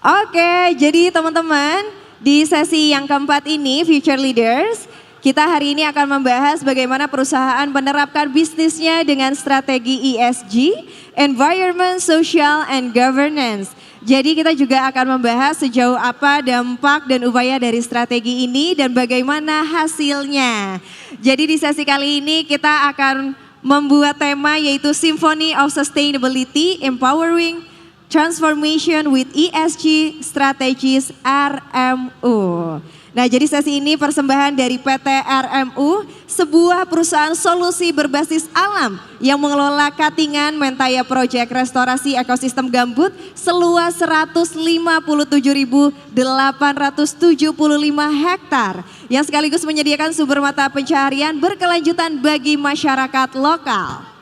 Oke, jadi teman-teman di sesi yang keempat ini Future Leaders, kita hari ini akan membahas bagaimana perusahaan menerapkan bisnisnya dengan strategi ESG, Environment, Social, and Governance. Jadi kita juga akan membahas sejauh apa dampak dan upaya dari strategi ini dan bagaimana hasilnya. Jadi di sesi kali ini kita akan membuat tema yaitu Symphony of Sustainability, Empowering Transformation with ESG Strategies RMU. Nah, jadi sesi ini persembahan dari PT RMU, sebuah perusahaan solusi berbasis alam yang mengelola Katingan Mentaya Project Restorasi Ekosistem Gambut seluas 157.875 hektar yang sekaligus menyediakan sumber mata pencaharian berkelanjutan bagi masyarakat lokal.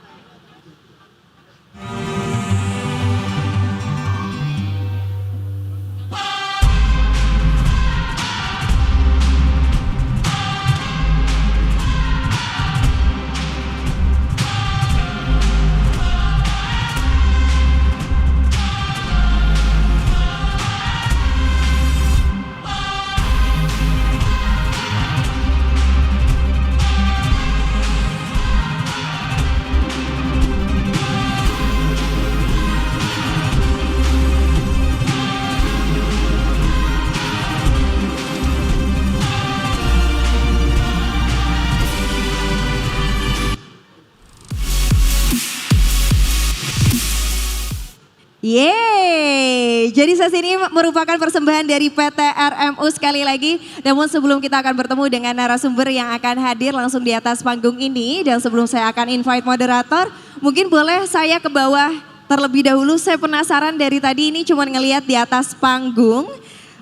Yeay, jadi sesi ini merupakan persembahan dari PT RMU sekali lagi. Namun sebelum kita akan bertemu dengan narasumber yang akan hadir langsung di atas panggung ini. Dan sebelum saya akan invite moderator, mungkin boleh saya ke bawah terlebih dahulu. Saya penasaran dari tadi ini cuma ngelihat di atas panggung.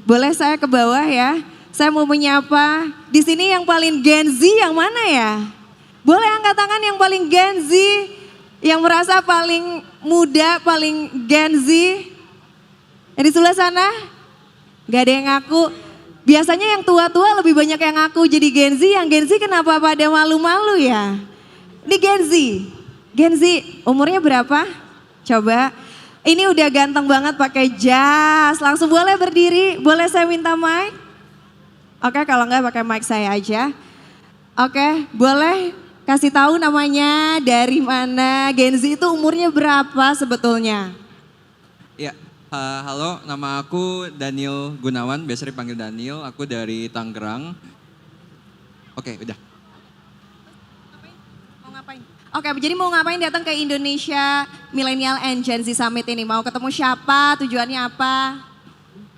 Boleh saya ke bawah ya, saya mau menyapa. Di sini yang paling Gen Z yang mana ya? Boleh angkat tangan yang paling Gen Z? Yang merasa paling muda, paling Gen Z. Yang di sebelah sana? Gak ada yang ngaku. Biasanya yang tua-tua lebih banyak yang ngaku jadi Gen Z. Yang Gen Z kenapa pada malu-malu ya? Ini Gen Z. Gen Z umurnya berapa? Coba. Ini udah ganteng banget pakai jas. Langsung boleh berdiri. Boleh saya minta mic? Oke, kalau enggak pakai mic saya aja. Oke, boleh kasih tahu namanya, dari mana, Gen Z itu umurnya berapa sebetulnya? Ya, halo, nama aku Daniel Gunawan, biasa dipanggil Daniel, aku dari Tangerang. Oke, udah. Mau ngapain? Oke, jadi mau ngapain datang ke Indonesia Millennial and Gen Z Summit ini? Mau ketemu siapa, tujuannya apa?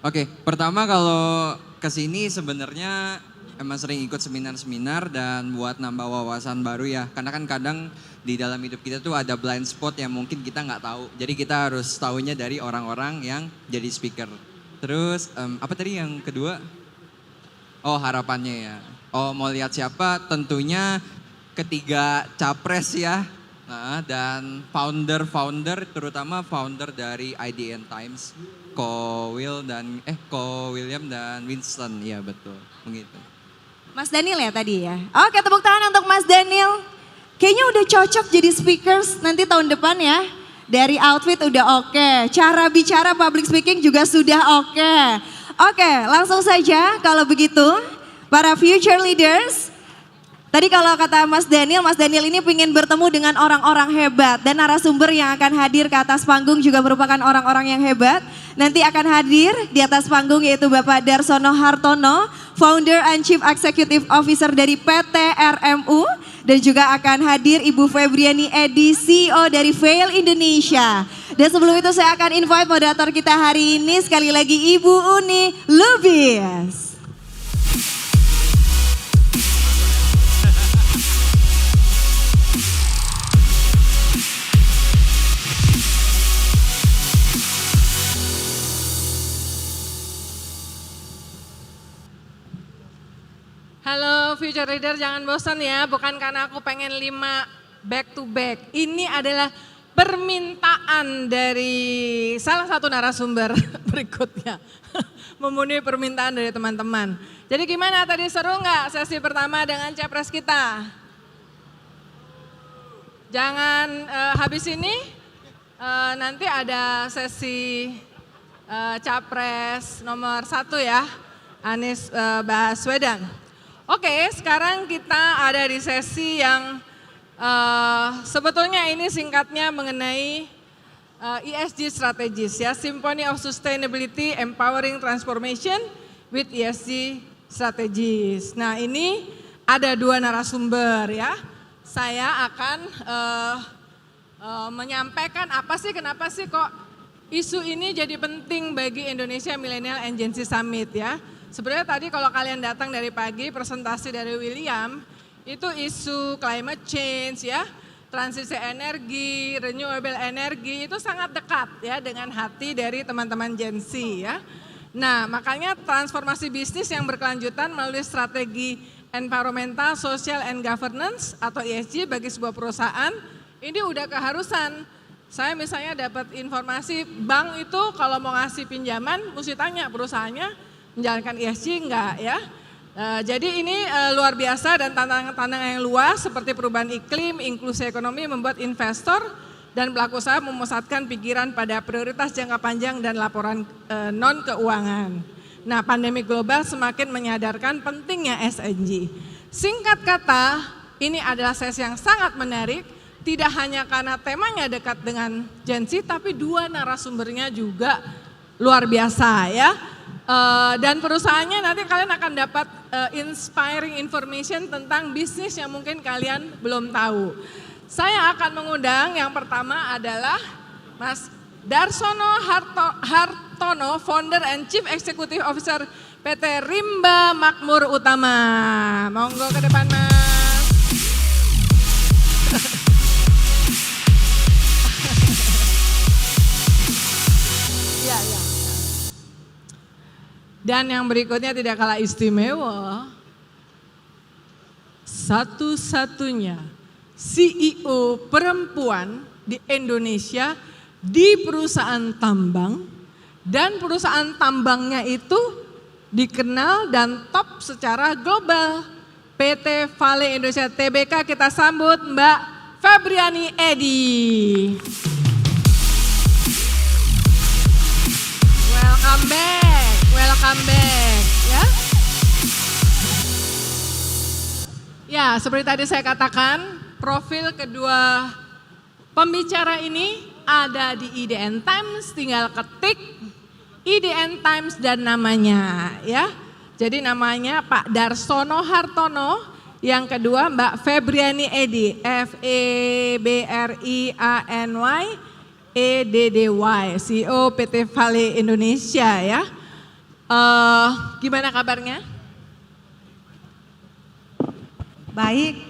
Oke, pertama kalau kesini sebenarnya emang sering ikut seminar-seminar dan buat nambah wawasan baru ya. Karena kan kadang di dalam hidup kita tuh ada blind spot yang mungkin kita nggak tahu. Jadi kita harus tahunya dari orang-orang yang jadi speaker. Terus apa tadi yang kedua? Oh, harapannya ya. Oh, mau lihat siapa? Tentunya ketiga capres ya. Nah, dan founder terutama founder dari IDN Times, Ko William dan Winston. Iya betul, begitu. Mas Daniel ya tadi ya. Oke, tepuk tangan untuk Mas Daniel. Kayaknya udah cocok jadi speakers nanti tahun depan ya. Dari outfit udah oke. Cara bicara public speaking juga sudah oke. Oke, langsung saja kalau begitu para future leaders. Tadi kalau kata Mas Daniel ini ingin bertemu dengan orang-orang hebat. Dan narasumber yang akan hadir ke atas panggung juga merupakan orang-orang yang hebat. Nanti akan hadir di atas panggung yaitu Bapak Darsono Hartono, Founder and Chief Executive Officer dari PT RMU. Dan juga akan hadir Ibu Febriani Edi, CEO dari Vail Indonesia. Dan sebelum itu saya akan invite moderator kita hari ini sekali lagi Ibu Uni Lubis. Halo Future Leader, jangan bosan ya, bukan karena aku pengen 5 back to back. Ini adalah permintaan dari salah satu narasumber berikutnya. Memenuhi permintaan dari teman-teman. Jadi gimana tadi, seru nggak sesi pertama dengan capres kita? Jangan habis ini nanti ada sesi Capres nomor 1 ya, Anies Baswedan. Oke, sekarang kita ada di sesi yang sebetulnya ini singkatnya mengenai ESG Strategies ya, Symphony of Sustainability Empowering Transformation with ESG Strategies. Nah ini ada 2 narasumber ya, saya akan menyampaikan kenapa sih kok isu ini jadi penting bagi Indonesia Millennial and Gen Z Summit ya. Sebenarnya tadi kalau kalian datang dari pagi presentasi dari William, itu isu climate change ya, transisi energi, renewable energy itu sangat dekat ya dengan hati dari teman-teman Gen Z ya. Nah makanya transformasi bisnis yang berkelanjutan melalui strategi environmental, social and governance atau ESG bagi sebuah perusahaan ini udah keharusan. Saya misalnya dapat informasi bank itu kalau mau ngasih pinjaman mesti tanya perusahaannya menjalankan ESG enggak ya. Jadi ini luar biasa dan tantangan yang luas seperti perubahan iklim, inklusi ekonomi membuat investor dan pelaku usaha memusatkan pikiran pada prioritas jangka panjang dan laporan non keuangan. Nah pandemi global semakin menyadarkan pentingnya ESG. Singkat kata ini adalah sesi yang sangat menarik, tidak hanya karena temanya dekat dengan Gen Z tapi 2 narasumbernya juga luar biasa ya. Dan perusahaannya nanti kalian akan dapat inspiring information tentang bisnis yang mungkin kalian belum tahu. Saya akan mengundang yang pertama adalah Mas Darsono Hartono, Founder and Chief Executive Officer PT Rimba Makmur Utama. Monggo ke depan Mas. Ya. Dan yang berikutnya tidak kalah istimewa, satu-satunya CEO perempuan di Indonesia di perusahaan tambang dan perusahaan tambangnya itu dikenal dan top secara global. PT Vale Indonesia Tbk, kita sambut Mbak Febriani Edi. Welcome back ya. Ya, seperti tadi saya katakan, profil kedua pembicara ini ada di IDN Times, tinggal ketik IDN Times dan namanya ya. Jadi namanya Pak Darsono Hartono, yang kedua Mbak Febriani Edi, FEBRIANY EDDY, CEO PT Vale Indonesia ya. Gimana kabarnya? Baik.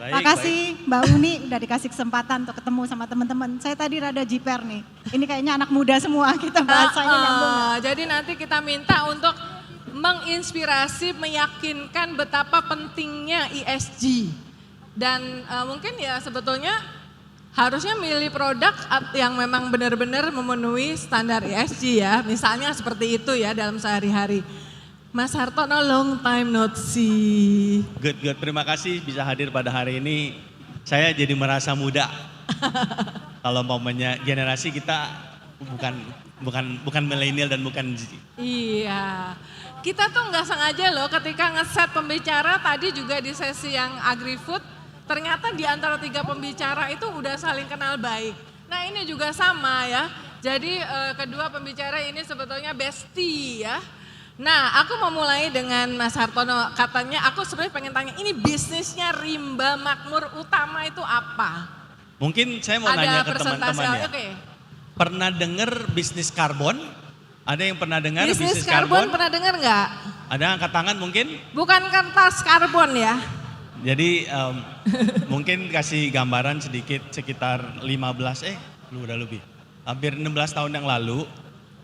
Makasih Mbak Uni udah dikasih kesempatan untuk ketemu sama teman-teman. Saya tadi rada jiper nih. Ini kayaknya anak muda semua kita bahasanya nyambung. Jadi nanti kita minta untuk menginspirasi, meyakinkan betapa pentingnya ESG. Dan mungkin ya sebetulnya harusnya milih produk yang memang benar-benar memenuhi standar ESG ya. Misalnya seperti itu ya dalam sehari-hari. Mas Hartono, long time not see. Good. Terima kasih bisa hadir pada hari ini. Saya jadi merasa muda. Kalau momennya generasi kita bukan milenial dan bukan Z. Iya. Kita tuh nggak sengaja loh ketika ngeset pembicara tadi juga di sesi yang agri-food. Ternyata di antara 3 pembicara itu udah saling kenal baik. Nah ini juga sama ya. Jadi kedua pembicara ini sebetulnya bestie ya. Nah aku mau mulai dengan Mas Hartono. Katanya aku sebenarnya pengen tanya, ini bisnisnya Rimba Makmur Utama itu apa? Mungkin saya mau nanya ke teman-teman ya. Okay. Pernah dengar bisnis karbon? Ada yang pernah dengar bisnis karbon? Pernah dengar nggak? Ada angkat tangan mungkin? Bukan kertas karbon ya. Jadi mungkin kasih gambaran sedikit, sekitar 15, udah lebih. Hampir 16 tahun yang lalu,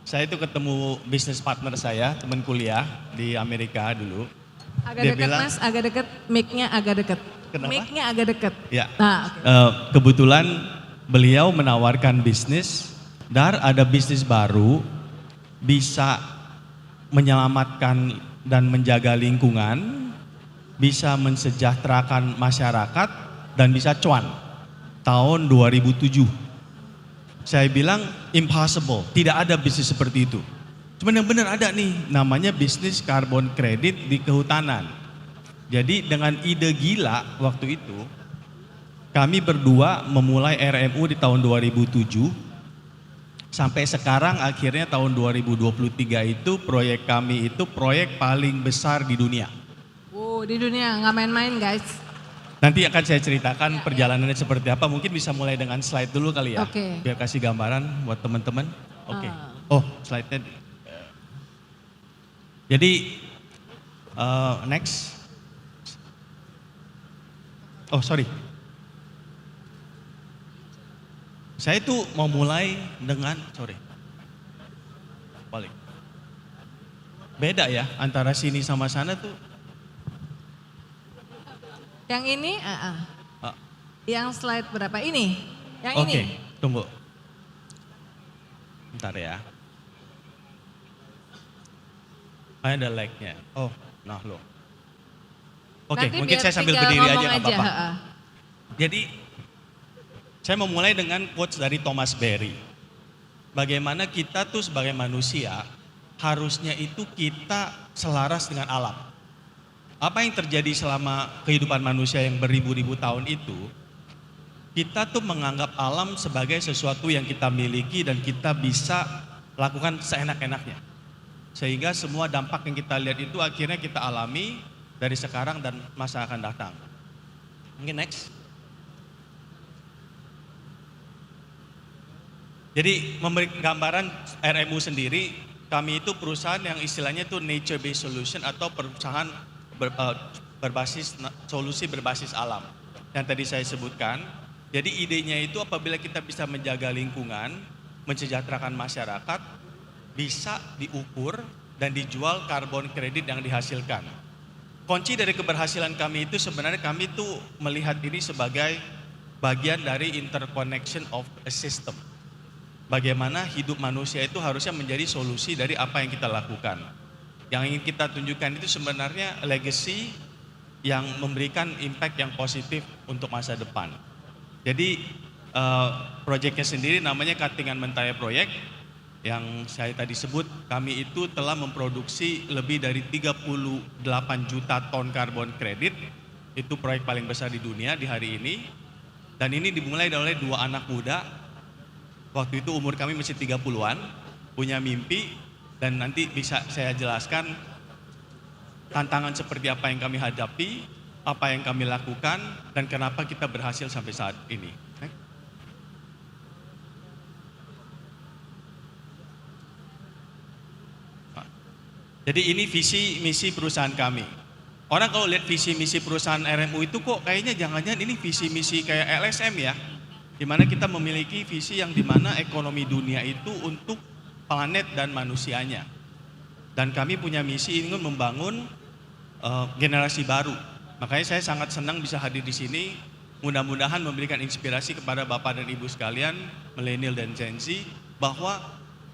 saya itu ketemu bisnis partner saya, teman kuliah di Amerika dulu. Agak dekat Mas, agak dekat, mic-nya agak dekat. Kenapa? Mic-nya agak dekat. Ya, nah, okay. Kebetulan beliau menawarkan bisnis, ada bisnis baru, bisa menyelamatkan dan menjaga lingkungan, bisa mensejahterakan masyarakat dan bisa cuan tahun 2007. Saya bilang impossible, tidak ada bisnis seperti itu. Cuman yang benar ada nih, namanya bisnis karbon kredit di kehutanan. Jadi dengan ide gila waktu itu, kami berdua memulai RMU di tahun 2007, sampai sekarang akhirnya tahun 2023 itu proyek kami itu proyek paling besar di dunia. Wow, di dunia nggak main-main guys. Nanti akan saya ceritakan perjalanannya seperti apa, mungkin bisa mulai dengan slide dulu kali ya, Oke. biar kasih gambaran buat teman-teman. Oke. Oh, slide-nya. Jadi, next. Oh, sorry. Saya tuh mau mulai dengan, balik. Beda ya, antara sini sama sana tuh. Yang ini, yang slide berapa? Ini, yang Oke, ini. tunggu. Bentar ya. Ada like-nya. Oh, nah lo. Oke, Nanti mungkin biar saya sambil tinggal berdiri aja ngomong nggak apa-apa. ha-ha. Jadi, saya mau mulai dengan quotes dari Thomas Berry. Bagaimana kita tuh sebagai manusia, harusnya itu kita selaras dengan alam. Apa yang terjadi selama kehidupan manusia yang beribu-ribu tahun itu, kita tuh menganggap alam sebagai sesuatu yang kita miliki dan kita bisa lakukan seenak-enaknya. Sehingga semua dampak yang kita lihat itu akhirnya kita alami dari sekarang dan masa akan datang. Mungkin next. Jadi memberi gambaran RMU sendiri, kami itu perusahaan yang istilahnya itu nature based solution atau perusahaan solusi berbasis alam. Yang tadi saya sebutkan, jadi idenya itu apabila kita bisa menjaga lingkungan, mensejahterakan masyarakat, bisa diukur dan dijual karbon kredit yang dihasilkan. Kunci dari keberhasilan kami itu sebenarnya kami tuh melihat ini sebagai bagian dari interconnection of a system. Bagaimana hidup manusia itu harusnya menjadi solusi dari apa yang kita lakukan. Yang ingin kita tunjukkan itu sebenarnya legacy yang memberikan impact yang positif untuk masa depan. Jadi proyeknya sendiri namanya Katingan Mentaya Project. Yang saya tadi sebut, kami itu telah memproduksi lebih dari 38 juta ton karbon kredit. Itu proyek paling besar di dunia di hari ini. Dan ini dimulai oleh dua anak muda. Waktu itu umur kami masih 30-an, punya mimpi, dan nanti bisa saya jelaskan tantangan seperti apa yang kami hadapi, apa yang kami lakukan, dan kenapa kita berhasil sampai saat ini. Jadi ini visi misi perusahaan kami. Orang kalau lihat visi misi perusahaan RMU itu kok kayaknya jangan-jangan ini visi misi kayak LSM ya, dimana kita memiliki visi yang dimana ekonomi dunia itu untuk planet dan manusianya. Dan kami punya misi ingin membangun generasi baru. Makanya saya sangat senang bisa hadir di sini. Mudah-mudahan memberikan inspirasi kepada Bapak dan Ibu sekalian, milenial dan Gen Z, bahwa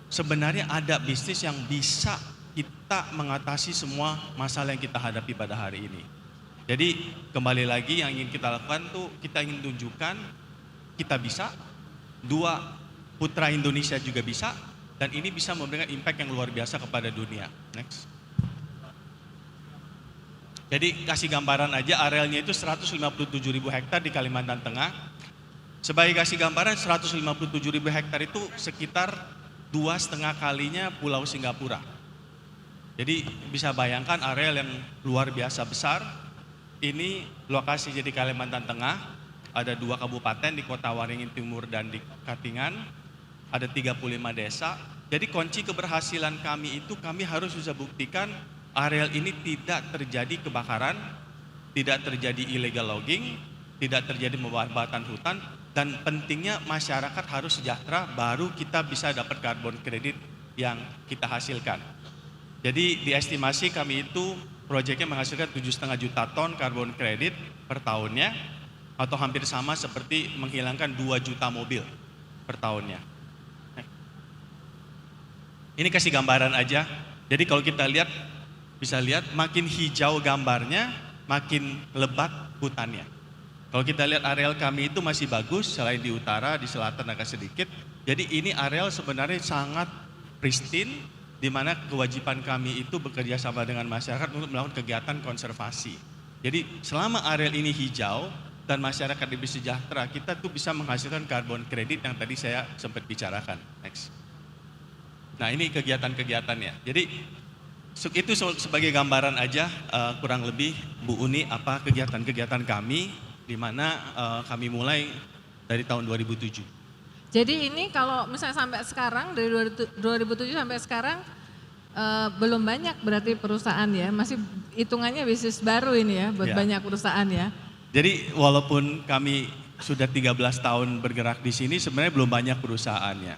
sebenarnya ada bisnis yang bisa kita mengatasi semua masalah yang kita hadapi pada hari ini. Jadi kembali lagi yang ingin kita lakukan tuh kita ingin tunjukkan kita bisa, dua putra Indonesia juga bisa, dan ini bisa memberikan impact yang luar biasa kepada dunia. Next. Jadi kasih gambaran aja, arealnya itu 157.000 hektar di Kalimantan Tengah. Sebagai kasih gambaran 157.000 hektar itu sekitar 2,5 kalinya Pulau Singapura. Jadi bisa bayangkan areal yang luar biasa besar. Ini lokasi jadi Kalimantan Tengah, ada 2 kabupaten di Kota Waringin Timur dan di Katingan, ada 35 desa. Jadi kunci keberhasilan kami itu kami harus bisa buktikan areal ini tidak terjadi kebakaran, tidak terjadi illegal logging, tidak terjadi pembakaran hutan, dan pentingnya masyarakat harus sejahtera baru kita bisa dapat karbon kredit yang kita hasilkan. Jadi diestimasi kami itu proyeknya menghasilkan 7,5 juta ton karbon kredit per tahunnya, atau hampir sama seperti menghilangkan 2 juta mobil per tahunnya. Ini kasih gambaran aja. Jadi kalau kita lihat, bisa lihat makin hijau gambarnya, makin lebat hutannya. Kalau kita lihat areal kami itu masih bagus, selain di utara, di selatan agak sedikit. Jadi ini areal sebenarnya sangat pristine, di mana kewajiban kami itu bekerja sama dengan masyarakat untuk melakukan kegiatan konservasi. Jadi selama areal ini hijau dan masyarakat lebih sejahtera, kita tuh bisa menghasilkan karbon kredit yang tadi saya sempat bicarakan. Next. Nah ini kegiatan-kegiatannya. Jadi itu sebagai gambaran aja kurang lebih Bu Uni apa kegiatan-kegiatan kami di mana kami mulai dari tahun 2007. Jadi ini kalau misalnya sampai sekarang dari 2007 sampai sekarang belum banyak berarti perusahaan ya, masih hitungannya bisnis baru ini ya buat banyak perusahaan ya. Jadi walaupun kami sudah 13 tahun bergerak di sini sebenarnya belum banyak perusahaannya.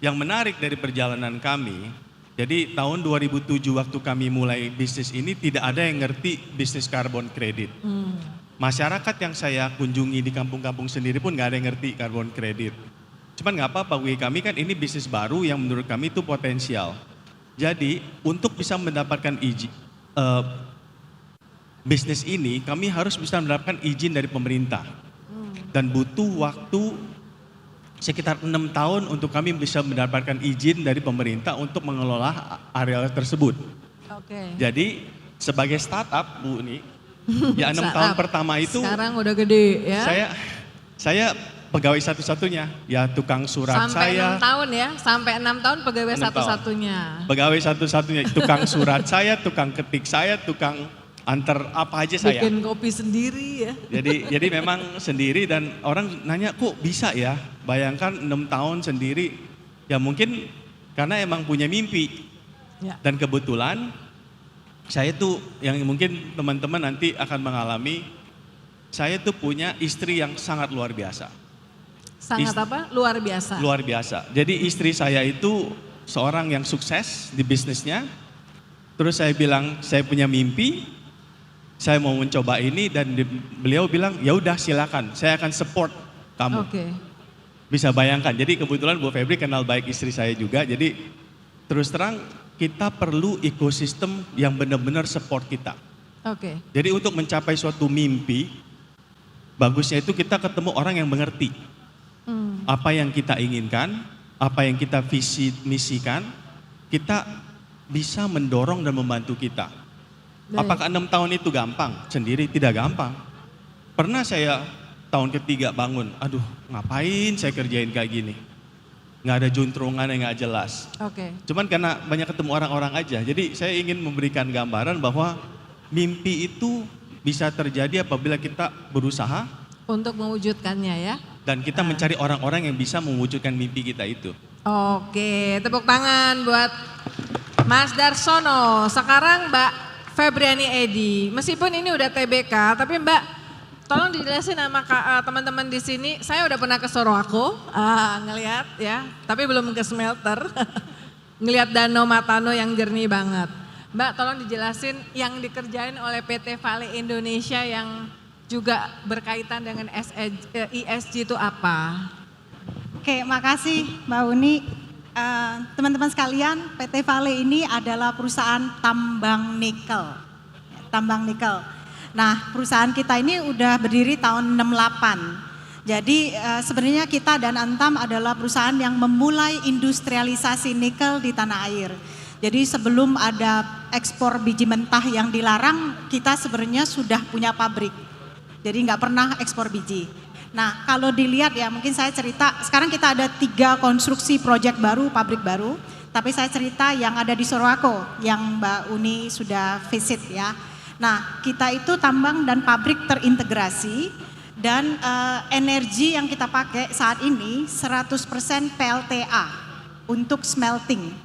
Yang menarik dari perjalanan kami, jadi tahun 2007 waktu kami mulai bisnis ini tidak ada yang ngerti bisnis karbon kredit. Masyarakat yang saya kunjungi di kampung-kampung sendiri pun nggak ada yang ngerti karbon kredit. Cuman nggak apa-apa, bagi kami kan ini bisnis baru yang menurut kami itu potensial. Jadi untuk bisa mendapatkan izin bisnis ini, kami harus bisa mendapatkan izin dari pemerintah. Dan butuh waktu sekitar 6 tahun untuk kami bisa mendapatkan izin dari pemerintah untuk mengelola area tersebut. Oke. Jadi sebagai startup Bu Uni, ya 6 tahun pertama itu sekarang udah gede ya. Saya pegawai satu-satunya, ya tukang surat sampai saya. Sampai 6 tahun ya, sampai 6 tahun pegawai 6 satu-satunya. Pegawai satu-satunya, tukang surat saya, tukang ketik saya, tukang antar apa aja saya. Bikin kopi sendiri ya. Jadi memang sendiri dan orang nanya kok bisa ya, bayangkan 6 tahun sendiri, ya mungkin karena emang punya mimpi. Ya. Dan kebetulan saya tuh yang mungkin teman-teman nanti akan mengalami, saya tuh punya istri yang sangat luar biasa. Sangat apa? Luar biasa. Luar biasa. Jadi istri saya itu seorang yang sukses di bisnisnya. Terus saya bilang saya punya mimpi, saya mau mencoba ini dan beliau bilang ya udah silakan, saya akan support kamu. Oke. Bisa bayangkan. Jadi kebetulan Bu Febri kenal baik istri saya juga. Jadi terus terang kita perlu ekosistem yang benar-benar support kita. Oke. Jadi untuk mencapai suatu mimpi, bagusnya itu kita ketemu orang yang mengerti. Apa yang kita inginkan, apa yang kita visi misikan, kita bisa mendorong dan membantu kita. Apakah 6 tahun itu gampang? Sendiri tidak gampang. Pernah saya tahun ketiga bangun, aduh ngapain saya kerjain kayak gini? Nggak ada juntrungan yang nggak jelas. Oke. Cuman karena banyak ketemu orang-orang aja, jadi saya ingin memberikan gambaran bahwa mimpi itu bisa terjadi apabila kita berusaha Untuk mewujudkannya ya. dan kita mencari orang-orang yang bisa mewujudkan mimpi kita itu. Oke, tepuk tangan buat Mas Darsono. Sekarang Mbak Febriani Edi. Meskipun ini udah TBK, tapi Mbak tolong dijelasin sama teman-teman di sini. Saya udah pernah ke Sorowako, ngelihat ya, tapi belum ke smelter. Ngelihat Danau Matano yang jernih banget. Mbak tolong dijelasin yang dikerjain oleh PT Vale Indonesia yang juga berkaitan dengan ESG itu apa? Oke, makasih Mbak Uni. Teman-teman sekalian, PT Vale ini adalah perusahaan tambang nikel. Tambang nikel. Nah, perusahaan kita ini udah berdiri tahun 68. Jadi sebenarnya kita dan Antam adalah perusahaan yang memulai industrialisasi nikel di tanah air. Jadi sebelum ada ekspor biji mentah yang dilarang, kita sebenarnya sudah punya pabrik. Jadi nggak pernah ekspor biji. Nah kalau dilihat ya mungkin saya cerita, sekarang kita ada 3 konstruksi proyek baru, pabrik baru. Tapi saya cerita yang ada di Sorowako, yang Mbak Uni sudah visit ya. Nah kita itu tambang dan pabrik terintegrasi dan energi yang kita pakai saat ini 100% PLTA untuk smelting.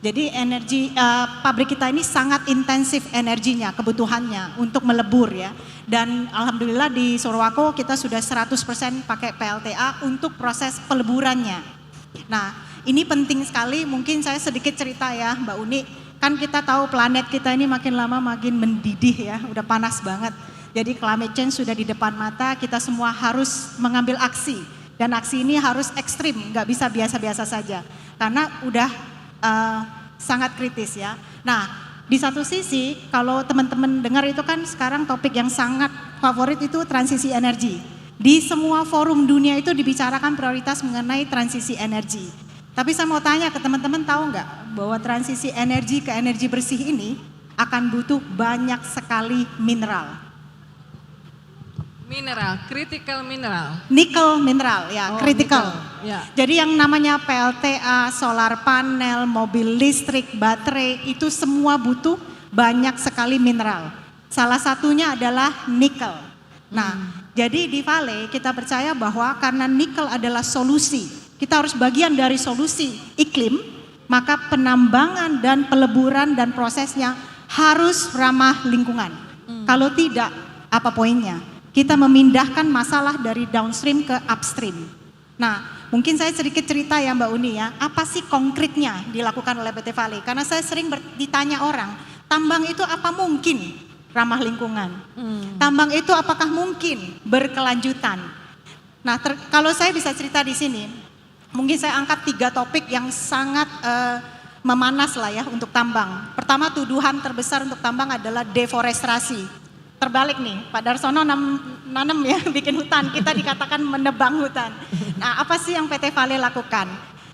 Jadi energi pabrik kita ini sangat intensif energinya, kebutuhannya untuk melebur ya. Dan alhamdulillah di Sorowako kita sudah 100% pakai PLTA untuk proses peleburannya. Nah ini penting sekali, mungkin saya sedikit cerita ya Mbak Uni. Kan kita tahu planet kita ini makin lama makin mendidih ya, udah panas banget. Jadi climate change sudah di depan mata, kita semua harus mengambil aksi. Dan aksi ini harus ekstrim, nggak bisa biasa-biasa saja. Karena udah sangat kritis ya. Nah, di satu sisi kalau teman-teman dengar itu kan sekarang topik yang sangat favorit itu transisi energi. Di semua forum dunia itu dibicarakan prioritas mengenai transisi energi. Tapi saya mau tanya ke teman-teman, tahu nggak bahwa transisi energi ke energi bersih ini akan butuh banyak sekali mineral. Mineral, critical mineral. Nikel mineral ya, Oh, critical. nikel, ya. Jadi yang namanya PLTA, solar panel, mobil listrik, baterai itu semua butuh banyak sekali mineral. Salah satunya adalah nikel. Nah, jadi di Vale kita percaya bahwa karena nikel adalah solusi, kita harus bagian dari solusi iklim, maka penambangan dan peleburan dan prosesnya harus ramah lingkungan. Kalau tidak, apa poinnya? Kita memindahkan masalah dari downstream ke upstream. Nah, mungkin saya sedikit cerita ya Mbak Uni ya, apa sih konkretnya dilakukan oleh PT Vale? Karena saya sering ditanya orang, tambang itu apa mungkin ramah lingkungan? Tambang itu apakah mungkin berkelanjutan? Nah, kalau saya bisa cerita di sini, mungkin saya angkat 3 topik yang sangat memanas lah ya untuk tambang. Pertama, tuduhan terbesar untuk tambang adalah deforestasi. Terbalik nih, Pak Darsono nanam ya, bikin hutan, kita dikatakan menebang hutan. Nah, apa sih yang PT Vale lakukan?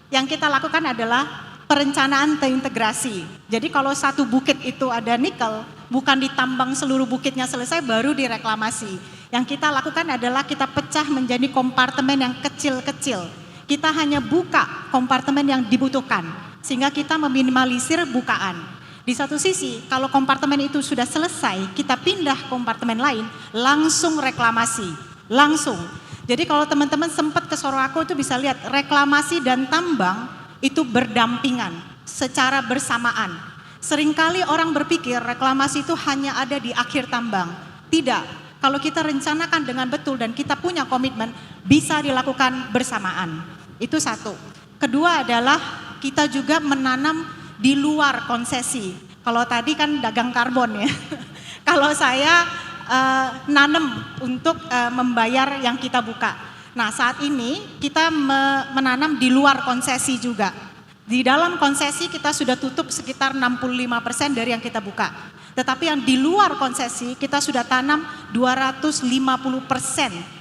Yang kita lakukan adalah perencanaan terintegrasi. Jadi kalau satu bukit itu ada nikel, bukan ditambang seluruh bukitnya selesai baru direklamasi. Yang kita lakukan adalah kita pecah menjadi kompartemen yang kecil-kecil. Kita hanya buka kompartemen yang dibutuhkan, sehingga kita meminimalisir bukaan. Di satu sisi, kalau kompartemen itu sudah selesai, kita pindah kompartemen lain, langsung reklamasi, langsung. Jadi kalau teman-teman sempat ke Sorowako itu bisa lihat reklamasi dan tambang itu berdampingan, secara bersamaan. Seringkali orang berpikir reklamasi itu hanya ada di akhir tambang. Tidak, kalau kita rencanakan dengan betul dan kita punya komitmen, bisa dilakukan bersamaan. Itu satu. Kedua adalah kita juga menanam di luar konsesi. Kalau tadi kan dagang karbon ya. Kalau saya nanam untuk membayar yang kita buka. Nah, saat ini kita menanam di luar konsesi juga. Di dalam konsesi kita sudah tutup sekitar 65% dari yang kita buka. Tetapi yang di luar konsesi kita sudah tanam 250%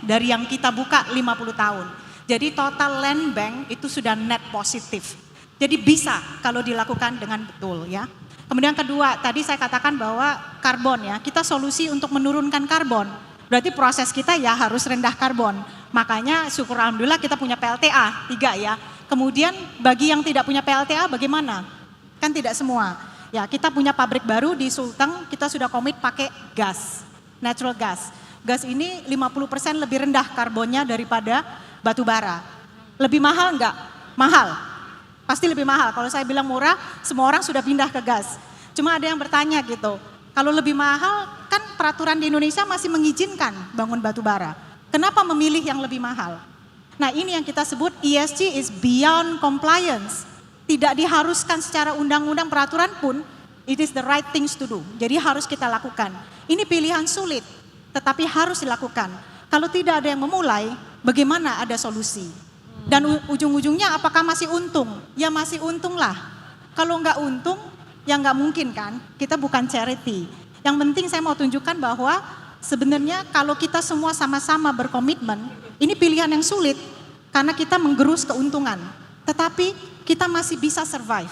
dari yang kita buka 50 tahun. Jadi total land bank itu sudah net positif. Jadi bisa kalau dilakukan dengan betul ya. Kemudian kedua, tadi saya katakan bahwa karbon ya, kita solusi untuk menurunkan karbon. Berarti proses kita ya harus rendah karbon. Makanya syukur alhamdulillah kita punya PLTA 3 ya. Kemudian bagi yang tidak punya PLTA bagaimana? Kan tidak semua. Ya, kita punya pabrik baru di Sulteng, kita sudah komit pakai gas, natural gas. Gas ini 50% lebih rendah karbonnya daripada batu bara. Lebih mahal enggak? Mahal. Pasti lebih mahal. Kalau saya bilang murah, semua orang sudah pindah ke gas. Cuma ada yang bertanya gitu, kalau lebih mahal kan peraturan di Indonesia masih mengizinkan bangun batu bara. Kenapa memilih yang lebih mahal? Nah, ini yang kita sebut ESG is beyond compliance. Tidak diharuskan secara undang-undang peraturan pun, it is the right things to do. Jadi harus kita lakukan. Ini pilihan sulit, tetapi harus dilakukan. Kalau tidak ada yang memulai, bagaimana ada solusi? Dan ujung-ujungnya apakah masih untung? Ya masih untung lah. Kalau nggak untung, ya nggak mungkin kan. Kita bukan charity. Yang penting saya mau tunjukkan bahwa sebenarnya kalau kita semua sama-sama berkomitmen, ini pilihan yang sulit karena kita menggerus keuntungan. Tetapi kita masih bisa survive.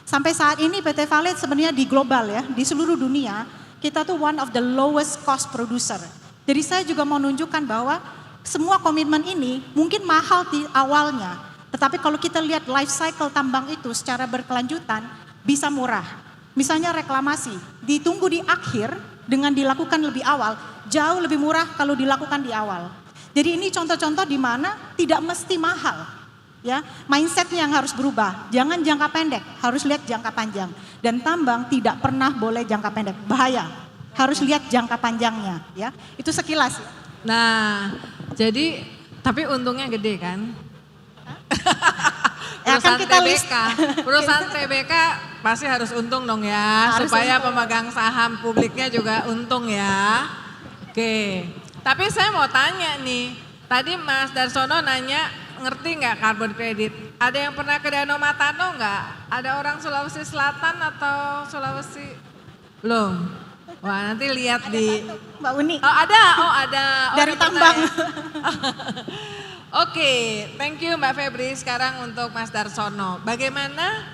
Sampai saat ini PT Vale sebenarnya di global ya, di seluruh dunia, kita tuh one of the lowest cost producer. Jadi saya juga mau nunjukkan bahwa semua komitmen ini mungkin mahal di awalnya, tetapi kalau kita lihat life cycle tambang itu secara berkelanjutan bisa murah. Misalnya reklamasi, ditunggu di akhir dengan dilakukan lebih awal, jauh lebih murah kalau dilakukan di awal. Jadi ini contoh-contoh di mana tidak mesti mahal. Ya, mindsetnya yang harus berubah, jangan jangka pendek, harus lihat jangka panjang. Dan tambang tidak pernah boleh jangka pendek, bahaya. Harus lihat jangka panjangnya, ya. Itu sekilas. Nah, jadi tapi untungnya gede kan? Ya, kan Perusahaan kita TBK, perusahaan TBK pasti harus untung dong ya, Harus supaya untung. pemegang saham publiknya juga untung ya. Oke, tapi saya mau tanya nih, tadi Mas Darsono nanya ngerti nggak carbon credit? Ada yang pernah ke Danau Matano nggak? Ada orang Sulawesi Selatan atau Sulawesi? Belum. Wah, nanti lihat di Mbak Uni. ada. Oh, Dari reporter tambang. ya. Oke, thank you Mbak Febri. Sekarang untuk Mas Darsono. Bagaimana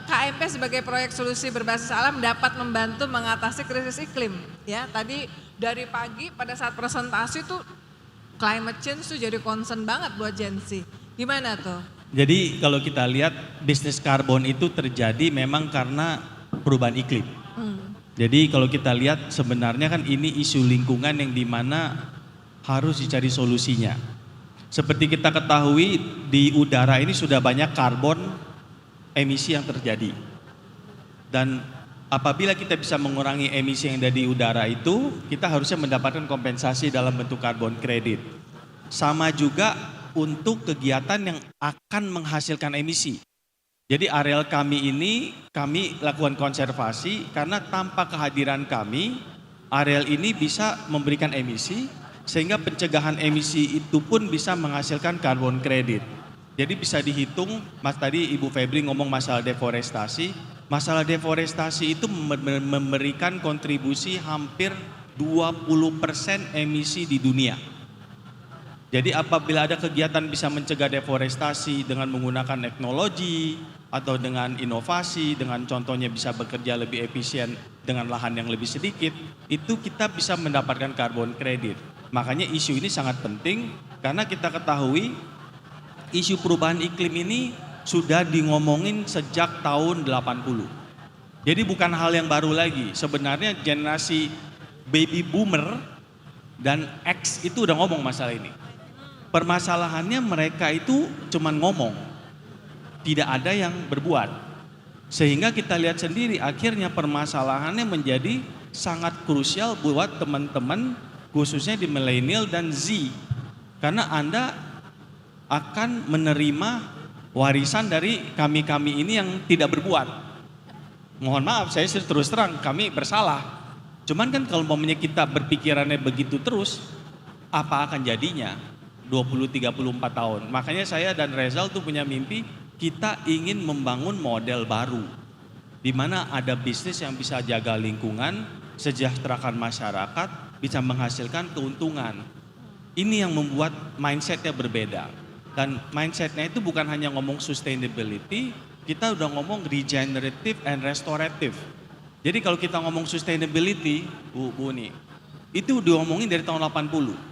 KMP sebagai proyek solusi berbasis alam dapat membantu mengatasi krisis iklim? Ya, tadi dari pagi pada saat presentasi tuh climate change tuh jadi concern banget buat Gen Z. Gimana tuh? Jadi kalau kita lihat bisnis karbon itu terjadi memang karena perubahan iklim. Jadi kalau kita lihat sebenarnya kan ini isu lingkungan yang dimana harus dicari solusinya. Seperti kita ketahui di udara ini sudah banyak karbon emisi yang terjadi. Dan apabila kita bisa mengurangi emisi yang ada di udara itu, kita harusnya mendapatkan kompensasi dalam bentuk karbon kredit. Sama juga untuk kegiatan yang akan menghasilkan emisi. Jadi areal kami ini kami lakukan konservasi karena tanpa kehadiran kami, areal ini bisa memberikan emisi sehingga pencegahan emisi itu pun bisa menghasilkan karbon kredit. Jadi bisa dihitung, Mas tadi Ibu Febri ngomong masalah deforestasi. Masalah deforestasi itu memberikan kontribusi hampir 20% emisi di dunia. Jadi apabila ada kegiatan bisa mencegah deforestasi dengan menggunakan teknologi atau dengan inovasi, dengan contohnya bisa bekerja lebih efisien dengan lahan yang lebih sedikit, itu kita bisa mendapatkan karbon kredit. Makanya isu ini sangat penting karena kita ketahui isu perubahan iklim ini sudah ngomongin sejak tahun 80. Jadi bukan hal yang baru lagi. Sebenarnya generasi baby boomer dan X itu udah ngomong masalah ini. Permasalahannya mereka itu cuman ngomong, tidak ada yang berbuat. Sehingga kita lihat sendiri akhirnya permasalahannya menjadi sangat krusial buat teman-teman khususnya di milenial dan Z. Karena Anda akan menerima warisan dari kami-kami ini yang tidak berbuat. Mohon maaf, saya terus terang, kami bersalah. Cuman kan kalau momennya kita berpikirannya begitu terus, apa akan jadinya 20-34 tahun. Makanya saya dan Rezal tuh punya mimpi, kita ingin membangun model baru. Di mana ada bisnis yang bisa jaga lingkungan, sejahterakan masyarakat, bisa menghasilkan keuntungan. Ini yang membuat mindsetnya berbeda. Dan mindsetnya itu bukan hanya ngomong sustainability, kita udah ngomong regenerative and restorative. Jadi kalau kita ngomong sustainability, Bu nih, itu udah ngomongin dari tahun 80.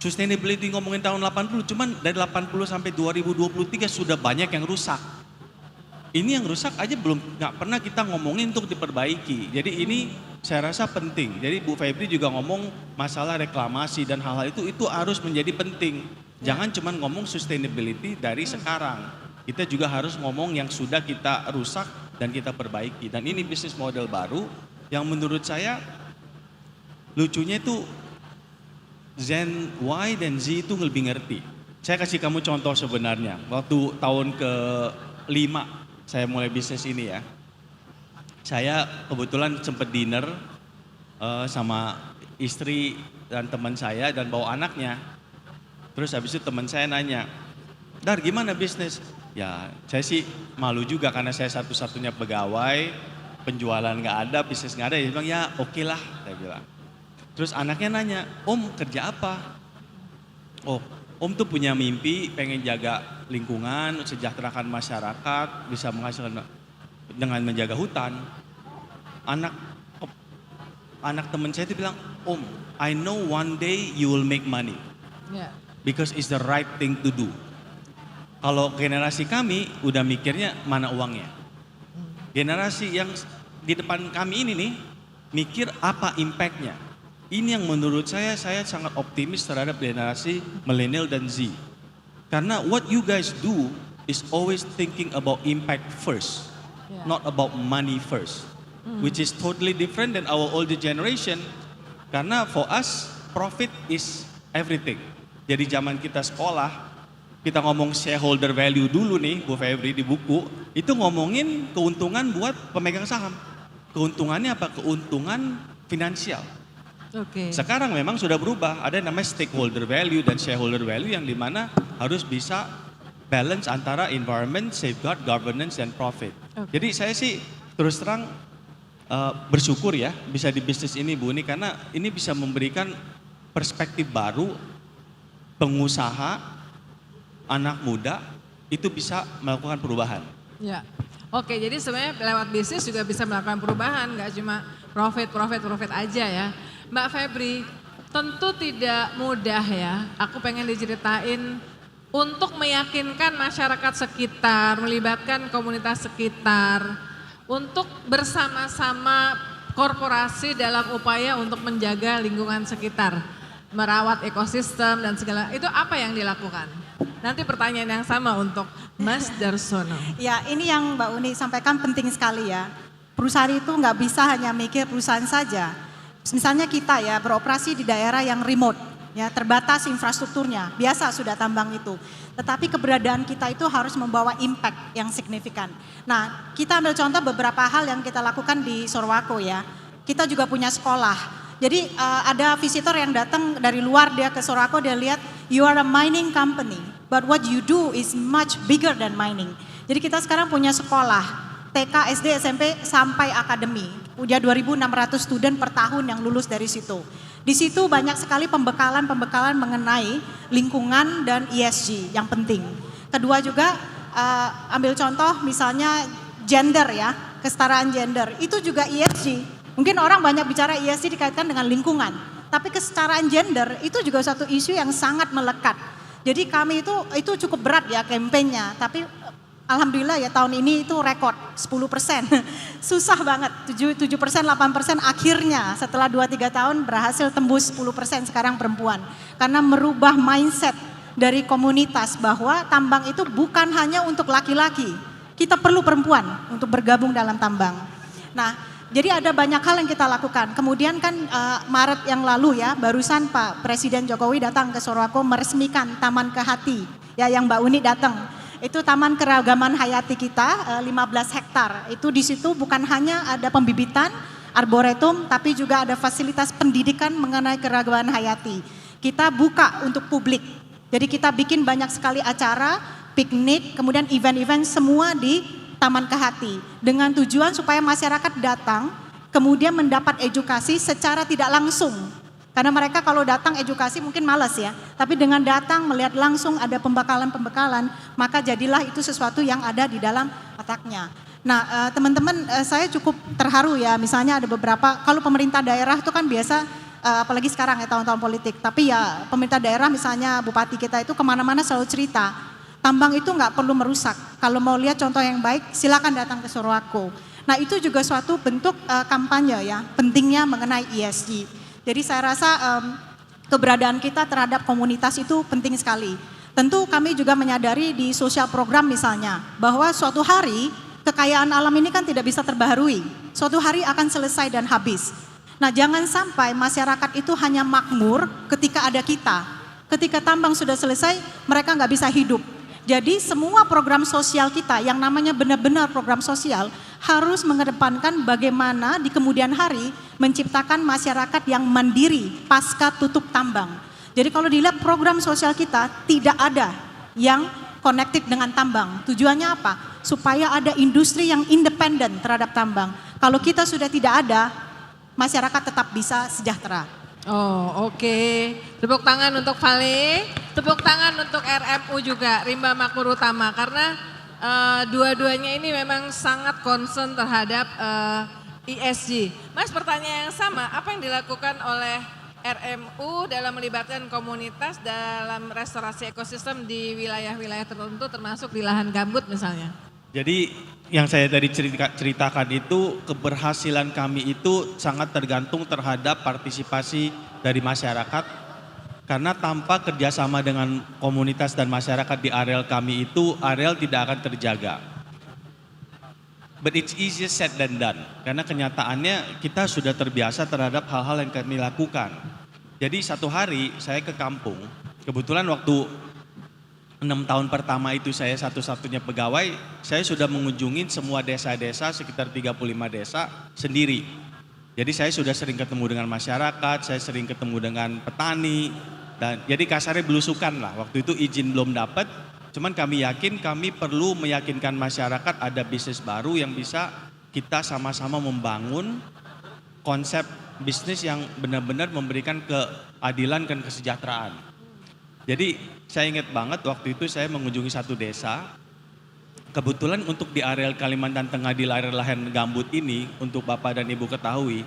Sustainability ngomongin tahun 80, cuman dari 80 sampai 2023 sudah banyak yang rusak. Ini yang rusak aja nggak pernah kita ngomongin untuk diperbaiki. Jadi ini saya rasa penting. Jadi Bu Febri juga ngomong masalah reklamasi dan hal-hal itu harus menjadi penting. Jangan cuma ngomong sustainability dari sekarang. Kita juga harus ngomong yang sudah kita rusak dan kita perbaiki. Dan ini bisnis model baru yang menurut saya lucunya itu Gen Y dan Z itu lebih ngerti. Saya kasih kamu contoh sebenarnya. Waktu tahun ke-5 saya mulai bisnis ini ya. Saya kebetulan sempat dinner sama istri dan teman saya dan bawa anaknya. Terus habis itu teman saya nanya, Dar gimana bisnis? Ya saya sih malu juga karena saya satu-satunya pegawai, penjualan nggak ada, bisnis nggak ada. Dia bilang ya oke lah, saya bilang. Terus anaknya nanya, Om kerja apa? Oh, Om tuh punya mimpi pengen jaga lingkungan, sejahterakan masyarakat, bisa menghasilkan dengan menjaga hutan. Anak teman saya itu bilang, Om, I know one day you will make money. Yeah. Because it's the right thing to do. Kalau generasi kami udah mikirnya mana uangnya. Generasi yang di depan kami ini nih, mikir apa impactnya. Ini yang menurut saya sangat optimis terhadap generasi milenial dan Z. Karena what you guys do is always thinking about impact first, not about money first. Which is totally different than our older generation. Karena for us, profit is everything. Jadi zaman kita sekolah, kita ngomong shareholder value dulu nih, Bu Febri di buku, itu ngomongin keuntungan buat pemegang saham. Keuntungannya apa? Keuntungan finansial. Oke. Sekarang memang sudah berubah, ada yang namanya stakeholder value dan shareholder value yang dimana harus bisa balance antara environment, safeguard, governance, dan profit. Okay. Jadi saya sih terus terang bersyukur ya bisa di bisnis ini Bu Uni, karena ini bisa memberikan perspektif baru pengusaha, anak muda itu bisa melakukan perubahan. Ya, oke. Jadi sebenarnya lewat bisnis juga bisa melakukan perubahan, nggak cuma profit aja ya. Mbak Febri, tentu tidak mudah ya. Aku pengen diceritain untuk meyakinkan masyarakat sekitar, melibatkan komunitas sekitar, untuk bersama-sama korporasi dalam upaya untuk menjaga lingkungan sekitar, merawat ekosistem dan segala. Itu apa yang dilakukan? Nanti pertanyaan yang sama untuk Mas Darsono. Ya, ini yang Mbak Uni sampaikan penting sekali ya. Perusahaan itu nggak bisa hanya mikir perusahaan saja. Misalnya kita ya beroperasi di daerah yang remote, ya terbatas infrastrukturnya, biasa sudah tambang itu. Tetapi keberadaan kita itu harus membawa impact yang signifikan. Nah, kita ambil contoh beberapa hal yang kita lakukan di Sorowako ya. Kita juga punya sekolah. Jadi ada visitor yang datang dari luar, dia ke Sorowako, dia lihat you are a mining company, but what you do is much bigger than mining. Jadi kita sekarang punya sekolah, TK, SD, SMP sampai akademi. Punya 2.600 student per tahun yang lulus dari situ. Di situ banyak sekali pembekalan mengenai lingkungan dan ESG yang penting. Kedua juga ambil contoh misalnya gender ya, kesetaraan gender, itu juga ESG. Mungkin orang banyak bicara ESG dikaitkan dengan lingkungan, tapi kesetaraan gender itu juga satu isu yang sangat melekat. Jadi kami itu cukup berat ya kampanyenya, tapi alhamdulillah ya tahun ini itu rekor 10%. Susah banget, 7%, 8% akhirnya setelah 2-3 tahun berhasil tembus 10% sekarang perempuan. Karena merubah mindset dari komunitas bahwa tambang itu bukan hanya untuk laki-laki. Kita perlu perempuan untuk bergabung dalam tambang. Nah, jadi ada banyak hal yang kita lakukan. Kemudian kan Maret yang lalu ya, barusan Pak Presiden Jokowi datang ke Sorowako meresmikan Taman Kehati. Ya yang Mbak Uni datang. Itu Taman Keragaman Hayati kita 15 hektar. Itu di situ bukan hanya ada pembibitan, arboretum, tapi juga ada fasilitas pendidikan mengenai keragaman hayati. Kita buka untuk publik. Jadi kita bikin banyak sekali acara, piknik, kemudian event-event semua di Taman Kehati dengan tujuan supaya masyarakat datang kemudian mendapat edukasi secara tidak langsung. Karena mereka kalau datang edukasi mungkin malas ya, tapi dengan datang melihat langsung ada pembekalan-pembekalan, maka jadilah itu sesuatu yang ada di dalam otaknya. Nah teman-teman saya cukup terharu ya, misalnya ada beberapa, kalau pemerintah daerah itu kan biasa, apalagi sekarang ya tahun-tahun politik, tapi ya pemerintah daerah misalnya bupati kita itu kemana-mana selalu cerita, tambang itu nggak perlu merusak. Kalau mau lihat contoh yang baik, silakan datang ke Sorowako. Nah itu juga suatu bentuk kampanye ya, pentingnya mengenai ESG. Jadi saya rasa keberadaan kita terhadap komunitas itu penting sekali. Tentu kami juga menyadari di sosial program misalnya, bahwa suatu hari kekayaan alam ini kan tidak bisa terbaharui. Suatu hari akan selesai dan habis. Nah jangan sampai masyarakat itu hanya makmur ketika ada kita. Ketika tambang sudah selesai, mereka nggak bisa hidup. Jadi semua program sosial kita yang namanya benar-benar program sosial harus mengedepankan bagaimana di kemudian hari menciptakan masyarakat yang mandiri pasca tutup tambang. Jadi kalau dilihat program sosial kita tidak ada yang connected dengan tambang. Tujuannya apa? Supaya ada industri yang independen terhadap tambang. Kalau kita sudah tidak ada, masyarakat tetap bisa sejahtera. Oh oke. Tepuk tangan untuk Vale, tepuk tangan untuk RMU juga, Rimba Makmur Utama. Karena dua-duanya ini memang sangat concern terhadap ESG. Mas pertanyaan yang sama, apa yang dilakukan oleh RMU dalam melibatkan komunitas dalam restorasi ekosistem di wilayah-wilayah tertentu termasuk di lahan gambut misalnya? Jadi yang saya tadi ceritakan itu keberhasilan kami itu sangat tergantung terhadap partisipasi dari masyarakat. Karena tanpa kerjasama dengan komunitas dan masyarakat di areal kami itu, areal tidak akan terjaga. But it's easier said than done. Karena kenyataannya kita sudah terbiasa terhadap hal-hal yang kami lakukan. Jadi satu hari saya ke kampung, kebetulan waktu 6 tahun pertama itu saya satu-satunya pegawai, saya sudah mengunjungi semua desa-desa, sekitar 35 desa sendiri. Jadi saya sudah sering ketemu dengan masyarakat, saya sering ketemu dengan petani, dan jadi kasarnya belusukan lah, waktu itu izin belum dapat, cuman kami yakin kami perlu meyakinkan masyarakat ada bisnis baru yang bisa kita sama-sama membangun konsep bisnis yang benar-benar memberikan keadilan dan kesejahteraan. Jadi saya ingat banget waktu itu saya mengunjungi satu desa. Kebetulan untuk di area Kalimantan Tengah di area lahan gambut ini, untuk Bapak dan Ibu ketahui,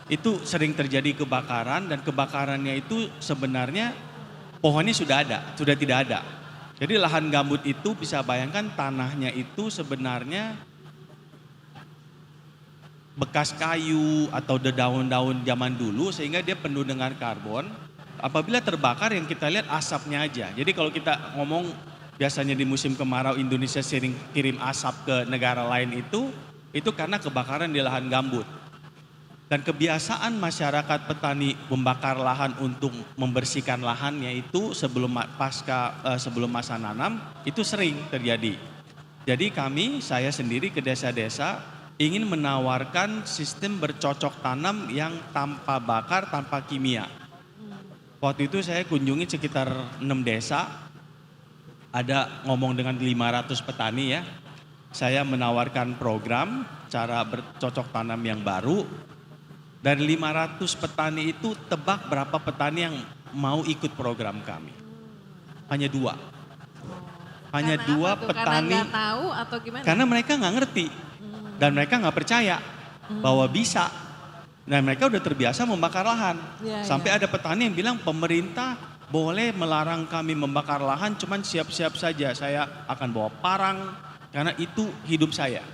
itu sering terjadi kebakaran, dan kebakarannya itu sebenarnya pohonnya sudah ada, sudah tidak ada. Jadi lahan gambut itu bisa bayangkan tanahnya itu sebenarnya bekas kayu atau daun-daun zaman dulu, sehingga dia penuh dengan karbon. Apabila terbakar yang kita lihat asapnya aja. Jadi kalau kita ngomong biasanya di musim kemarau Indonesia sering kirim asap ke negara lain itu karena kebakaran di lahan gambut. Dan kebiasaan masyarakat petani membakar lahan untuk membersihkan lahannya itu sebelum masa nanam itu sering terjadi. Jadi saya sendiri ke desa-desa ingin menawarkan sistem bercocok tanam yang tanpa bakar, tanpa kimia. Waktu itu saya kunjungi sekitar 6 desa, ada ngomong dengan 500 petani ya. Saya menawarkan program cara bercocok tanam yang baru. Dari 500 petani itu tebak berapa petani yang mau ikut program kami? Hanya 2. Hanya Karena 2 petani. Karena nggak tahu atau gimana? Karena mereka nggak ngerti. Dan mereka nggak percaya bahwa bisa. Dan mereka udah terbiasa membakar lahan. Sampai ada petani yang bilang pemerintah boleh melarang kami membakar lahan, cuman siap-siap saja saya akan bawa parang karena itu hidup saya.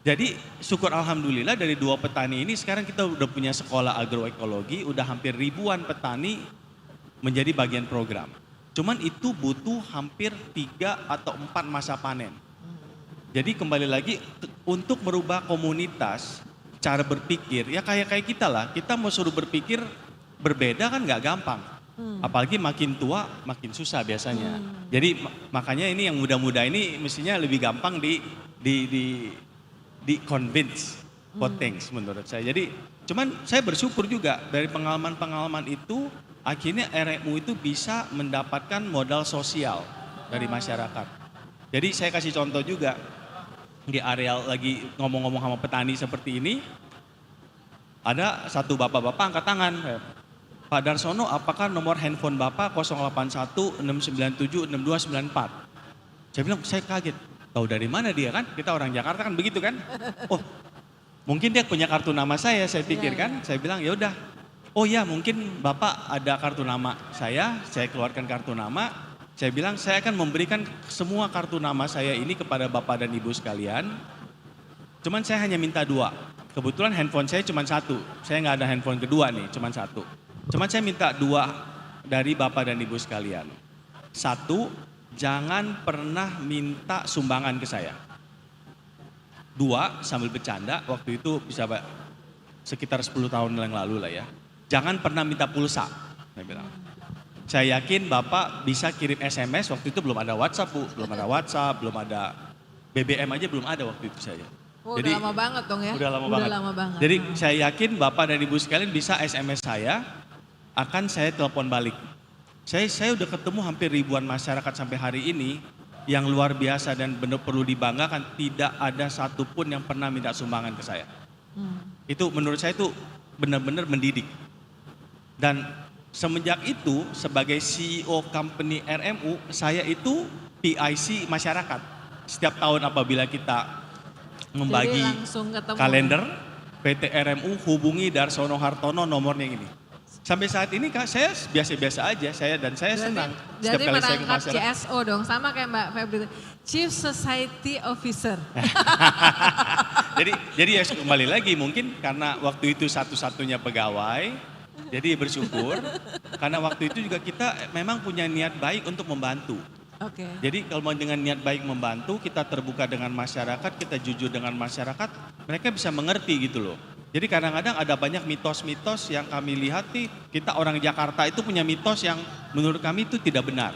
Jadi syukur alhamdulillah dari 2 petani ini sekarang kita udah punya sekolah agroekologi, udah hampir ribuan petani menjadi bagian program. Cuman itu butuh hampir 3 atau 4 masa panen. Jadi kembali lagi untuk merubah komunitas, cara berpikir, ya kayak kita lah. Kita mau suruh berpikir berbeda kan nggak gampang. Apalagi makin tua makin susah biasanya. Jadi makanya ini yang muda-muda ini mestinya lebih gampang di convince for things menurut saya. Jadi cuman saya bersyukur juga dari pengalaman-pengalaman itu akhirnya RMU itu bisa mendapatkan modal sosial dari masyarakat. Jadi saya kasih contoh juga. Di area lagi ngomong-ngomong sama petani seperti ini, ada satu bapak-bapak angkat tangan. Pak Darsono, apakah nomor handphone Bapak 081 697 6294? Saya bilang, saya kaget. Tahu dari mana dia kan? Kita orang Jakarta kan begitu kan? Oh, mungkin dia punya kartu nama saya pikir kan? Saya bilang, ya udah. Oh ya, mungkin Bapak ada kartu nama saya keluarkan kartu nama. Saya bilang saya akan memberikan semua kartu nama saya ini kepada Bapak dan Ibu sekalian. Cuman saya hanya minta 2. Kebetulan handphone saya cuma 1. Saya nggak ada handphone kedua nih, cuma 1. Cuman saya minta 2 dari Bapak dan Ibu sekalian. 1, jangan pernah minta sumbangan ke saya. 2, sambil bercanda, waktu itu bisa sekitar 10 tahun yang lalu lah ya. Jangan pernah minta pulsa, saya bilang. Saya yakin Bapak bisa kirim SMS, waktu itu belum ada WhatsApp Bu, belum ada WhatsApp, belum ada BBM aja belum ada waktu itu saya. Oh, jadi, udah lama banget dong ya? Udah lama banget. Jadi saya yakin Bapak dan Ibu sekalian bisa SMS saya, akan saya telepon balik. Saya udah ketemu hampir ribuan masyarakat sampai hari ini yang luar biasa dan benar perlu dibanggakan, tidak ada satupun yang pernah minta sumbangan ke saya. Itu menurut saya itu benar-benar mendidik. Dan semenjak itu sebagai CEO company RMU, saya itu PIC masyarakat. Setiap tahun apabila kita membagi kalender, PT RMU hubungi Darsono Hartono nomornya ini. Sampai saat ini Kak, saya biasa-biasa aja, saya senang. Jadi merangkap CSO dong, sama kayak Mbak Febri, Chief Society Officer. jadi ya kembali lagi mungkin karena waktu itu satu-satunya pegawai, jadi bersyukur karena waktu itu juga kita memang punya niat baik untuk membantu. Jadi kalau dengan niat baik membantu, kita terbuka dengan masyarakat, kita jujur dengan masyarakat, mereka bisa mengerti gitu loh. Jadi kadang-kadang ada banyak mitos-mitos yang kami lihat nih, kita orang Jakarta itu punya mitos yang menurut kami itu tidak benar.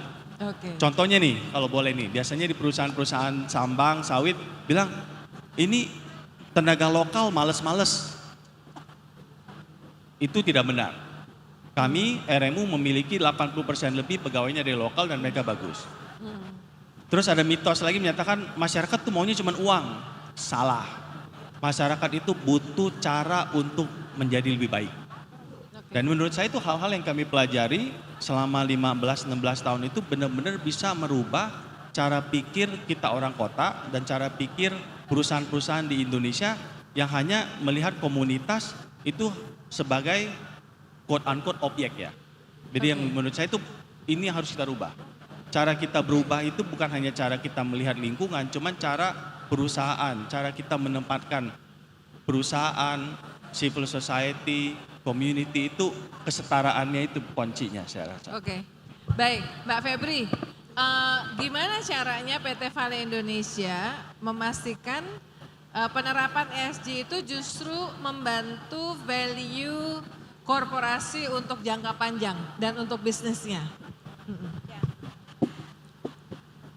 Contohnya nih, kalau boleh nih, biasanya di perusahaan-perusahaan tambang, sawit bilang, ini tenaga lokal males-males. Itu tidak benar. Kami RMU memiliki 80% lebih pegawainya dari lokal dan mereka bagus. Terus ada mitos lagi menyatakan masyarakat tuh maunya cuma uang. Salah. masyarakat itu butuh cara untuk menjadi lebih baik. Dan menurut saya itu hal-hal yang kami pelajari selama 15-16 tahun itu benar-benar bisa merubah cara pikir kita orang kota dan cara pikir perusahaan-perusahaan di Indonesia yang hanya melihat komunitas itu sebagai quote-unquote objek ya. Jadi yang menurut saya itu ini harus kita rubah. Cara kita berubah itu bukan hanya cara kita melihat lingkungan, cuman cara perusahaan, cara kita menempatkan perusahaan, civil society, community itu kesetaraannya itu kuncinya saya rasa. Oke, baik Mbak Febri, gimana caranya PT Vale Indonesia memastikan penerapan ESG itu justru membantu value korporasi untuk jangka panjang dan untuk bisnisnya?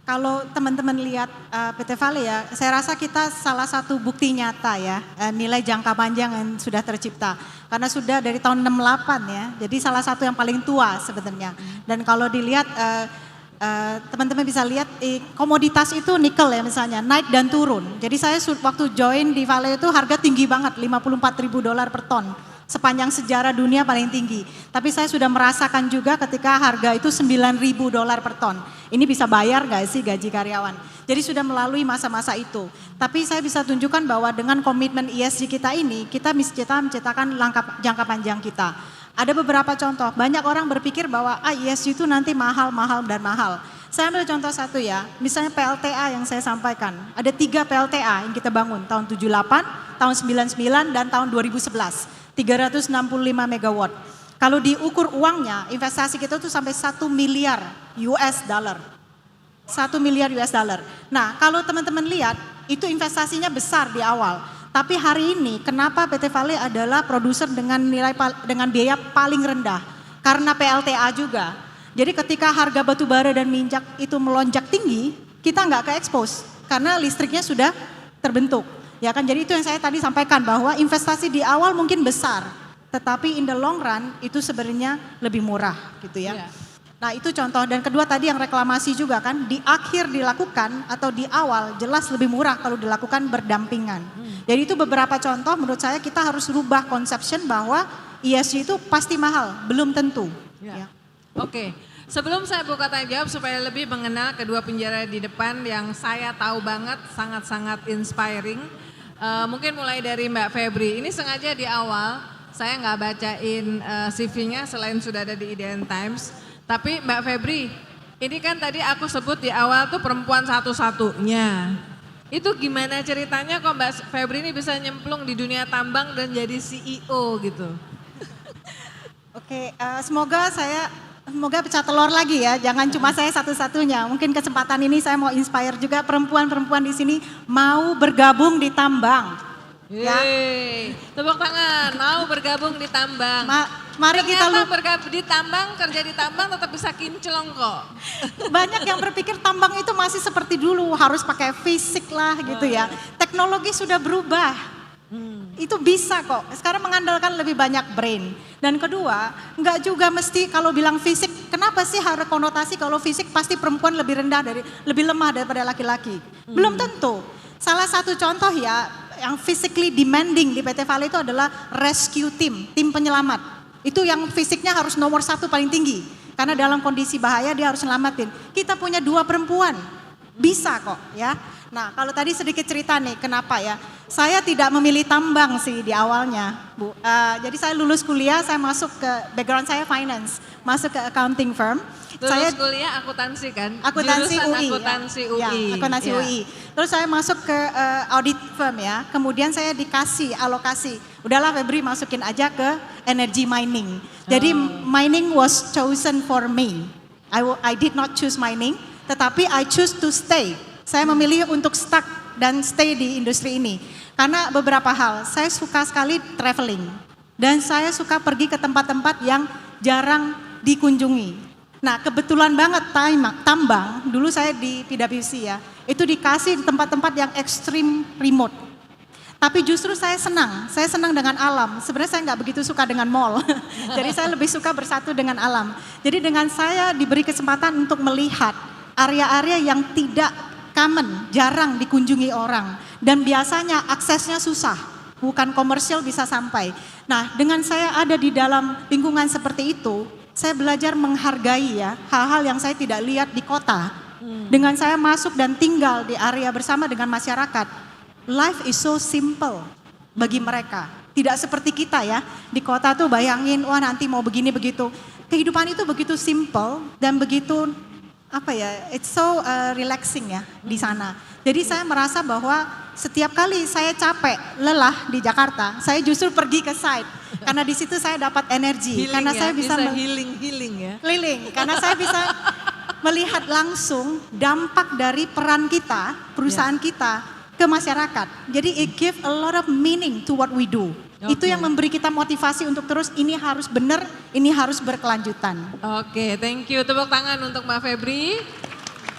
Kalau teman-teman lihat PT Vale ya, saya rasa kita salah satu bukti nyata ya, nilai jangka panjang yang sudah tercipta. Karena sudah dari tahun 68 ya, jadi salah satu yang paling tua sebenarnya. Dan kalau dilihat, teman-teman bisa lihat komoditas itu nikel ya misalnya, naik dan turun. Jadi saya waktu join di Vale itu harga tinggi banget, $54.000 per ton. Sepanjang sejarah dunia paling tinggi. Tapi saya sudah merasakan juga ketika harga itu $9.000 per ton. Ini bisa bayar gak sih gaji karyawan? Jadi sudah melalui masa-masa itu. Tapi saya bisa tunjukkan bahwa dengan komitmen ESG kita ini, kita menciptakan langkah jangka panjang kita. Ada beberapa contoh, banyak orang berpikir bahwa ESG itu nanti mahal. Saya ambil contoh satu ya, misalnya PLTA yang saya sampaikan. Ada 3 PLTA yang kita bangun, tahun 78, tahun 99, dan tahun 2011. 365 megawatt. Kalau diukur uangnya, investasi kita tuh sampai 1 miliar US dollar. 1 miliar US dollar. Nah, kalau teman-teman lihat, itu investasinya besar di awal. Tapi hari ini, kenapa PT Vale adalah produser dengan biaya paling rendah? Karena PLTA juga. Jadi ketika harga batu bara dan minyak itu melonjak tinggi, kita nggak ke-expose. Karena listriknya sudah terbentuk. Ya kan, jadi itu yang saya tadi sampaikan bahwa investasi di awal mungkin besar, tetapi in the long run itu sebenarnya lebih murah gitu ya. Yeah. Nah itu contoh, dan kedua tadi yang reklamasi juga kan, di akhir dilakukan atau di awal jelas lebih murah kalau dilakukan berdampingan. Jadi itu beberapa contoh menurut saya kita harus rubah conception bahwa ESG itu pasti mahal, belum tentu. Ya. Ya. Oke, sebelum saya buka tanya jawab supaya lebih mengenal kedua penjara di depan yang saya tahu banget sangat-sangat inspiring. Mungkin mulai dari Mbak Febri, ini sengaja di awal saya nggak bacain CV-nya selain sudah ada di IDN Times. Tapi Mbak Febri, ini kan tadi aku sebut di awal tuh perempuan satu-satunya. Itu gimana ceritanya kok Mbak Febri ini bisa nyemplung di dunia tambang dan jadi CEO gitu? Oke, semoga pecah telur lagi ya, jangan cuma saya satu-satunya. Mungkin kesempatan ini saya mau inspire juga perempuan-perempuan di sini mau bergabung di tambang. Ya. Tepuk tangan, mau bergabung di tambang. Mari kita bergabung di tambang, kerja di tambang tetap bisa kinclong kok. Banyak yang berpikir tambang itu masih seperti dulu, harus pakai fisik lah gitu ya. Teknologi sudah berubah. Itu bisa kok, sekarang mengandalkan lebih banyak brain. Dan kedua, enggak juga mesti kalau bilang fisik, kenapa sih harus konotasi kalau fisik pasti perempuan lebih lemah daripada laki-laki? Belum tentu. Salah satu contoh ya, yang physically demanding di PT Vale itu adalah rescue team, tim penyelamat. Itu yang fisiknya harus nomor 1 paling tinggi. Karena dalam kondisi bahaya dia harus selamatin. Kita punya 2 perempuan, bisa kok ya. Nah kalau tadi sedikit cerita nih kenapa ya. Saya tidak memilih tambang sih di awalnya Bu. Jadi saya lulus kuliah, saya masuk ke background saya finance. Masuk ke accounting firm. Lulus kuliah akuntansi kan? Akuntansi Jurusan UI. Akuntansi ya. UI. Ya, akuntansi UI. Terus saya masuk ke audit firm ya. Kemudian saya dikasih alokasi. Udahlah Febri masukin aja ke energy mining. Jadi mining was chosen for me. I did not choose mining, tetapi I choose to stay. Saya memilih untuk stuck dan stay di industri ini. Karena beberapa hal, saya suka sekali traveling. Dan saya suka pergi ke tempat-tempat yang jarang dikunjungi. Nah kebetulan banget tambang, dulu saya di PwC ya, itu dikasih di tempat-tempat yang ekstrim remote. Tapi justru saya senang dengan alam. Sebenarnya saya nggak begitu suka dengan mall. Jadi saya lebih suka bersatu dengan alam. Jadi dengan saya diberi kesempatan untuk melihat area-area yang tidak common, jarang dikunjungi orang. Dan biasanya aksesnya susah, bukan komersial bisa sampai. Nah, dengan saya ada di dalam lingkungan seperti itu, saya belajar menghargai ya hal-hal yang saya tidak lihat di kota. Dengan saya masuk dan tinggal di area bersama dengan masyarakat, life is so simple bagi mereka. Tidak seperti kita ya, di kota tuh bayangin, wah nanti mau begini begitu. Kehidupan itu begitu simple dan begitu it's so relaxing ya di sana. Jadi saya merasa bahwa setiap kali saya capek, lelah di Jakarta, saya justru pergi ke site. Karena di situ saya dapat energi. Healing Karena ya, saya bisa healing ya. keliling. Karena saya bisa melihat langsung dampak dari peran kita, perusahaan kita ke masyarakat. Jadi it give a lot of meaning to what we do. Itu yang memberi kita motivasi untuk terus ini harus benar, ini harus berkelanjutan. Oke, thank you. Tepuk tangan untuk Mbak Febri.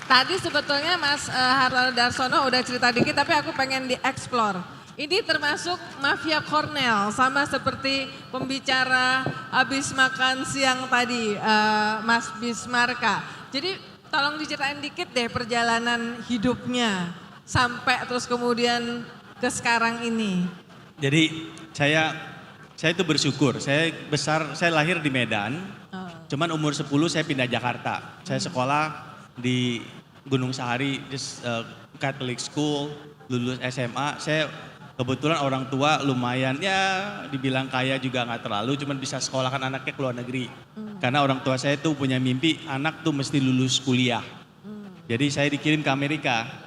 Tadi sebetulnya Mas Harlal Darsono udah cerita dikit, tapi aku pengen dieksplor. Ini termasuk mafia Cornell, sama seperti pembicara habis makan siang tadi, Mas Bismarka. Jadi tolong diceritain dikit deh perjalanan hidupnya sampai terus kemudian ke sekarang ini. Jadi saya itu bersyukur, saya lahir di Medan, cuman umur 10 saya pindah Jakarta. Saya sekolah di Gunung Sahari, Catholic School, lulus SMA. Saya kebetulan orang tua lumayan ya dibilang kaya juga nggak terlalu, cuman bisa sekolahkan anaknya ke luar negeri. Karena orang tua saya tuh punya mimpi anak tuh mesti lulus kuliah. Jadi saya dikirim ke Amerika.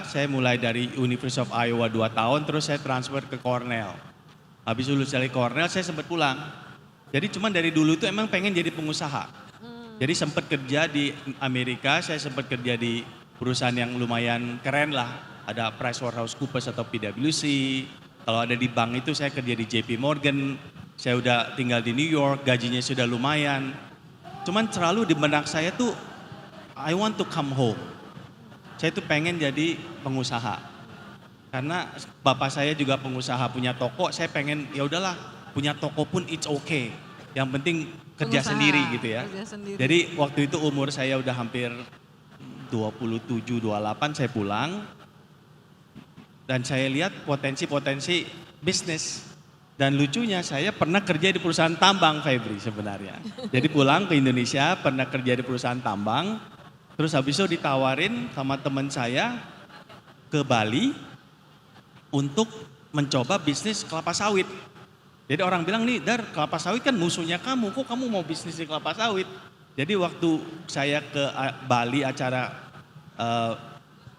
Saya mulai dari University of Iowa 2 tahun, terus saya transfer ke Cornell. Habis lulus dari Cornell saya sempat pulang. Jadi cuman dari dulu itu emang pengen jadi pengusaha. Jadi sempat kerja di Amerika, saya sempat kerja di perusahaan yang lumayan keren lah. Ada PricewaterhouseCoopers atau PwC. Kalau ada di bank itu saya kerja di JP Morgan. Saya udah tinggal di New York, gajinya sudah lumayan. Cuman selalu di benak saya tuh, I want to come home. Saya tuh pengen jadi pengusaha. Karena bapak saya juga pengusaha punya toko, saya pengen ya udahlah punya toko pun it's okay. Yang penting kerja Pengusaha, sendiri gitu ya. kerja sendiri. Jadi waktu itu umur saya udah hampir 27, 28 saya pulang. Dan saya lihat potensi-potensi bisnis. Dan lucunya saya pernah kerja di perusahaan tambang Febri sebenarnya. Jadi pulang ke Indonesia pernah kerja di perusahaan tambang. Terus habis itu ditawarin sama teman saya ke Bali untuk mencoba bisnis kelapa sawit. Jadi orang bilang nih, Dar, kelapa sawit kan musuhnya kamu, kok kamu mau bisnis di kelapa sawit? Jadi waktu saya ke Bali acara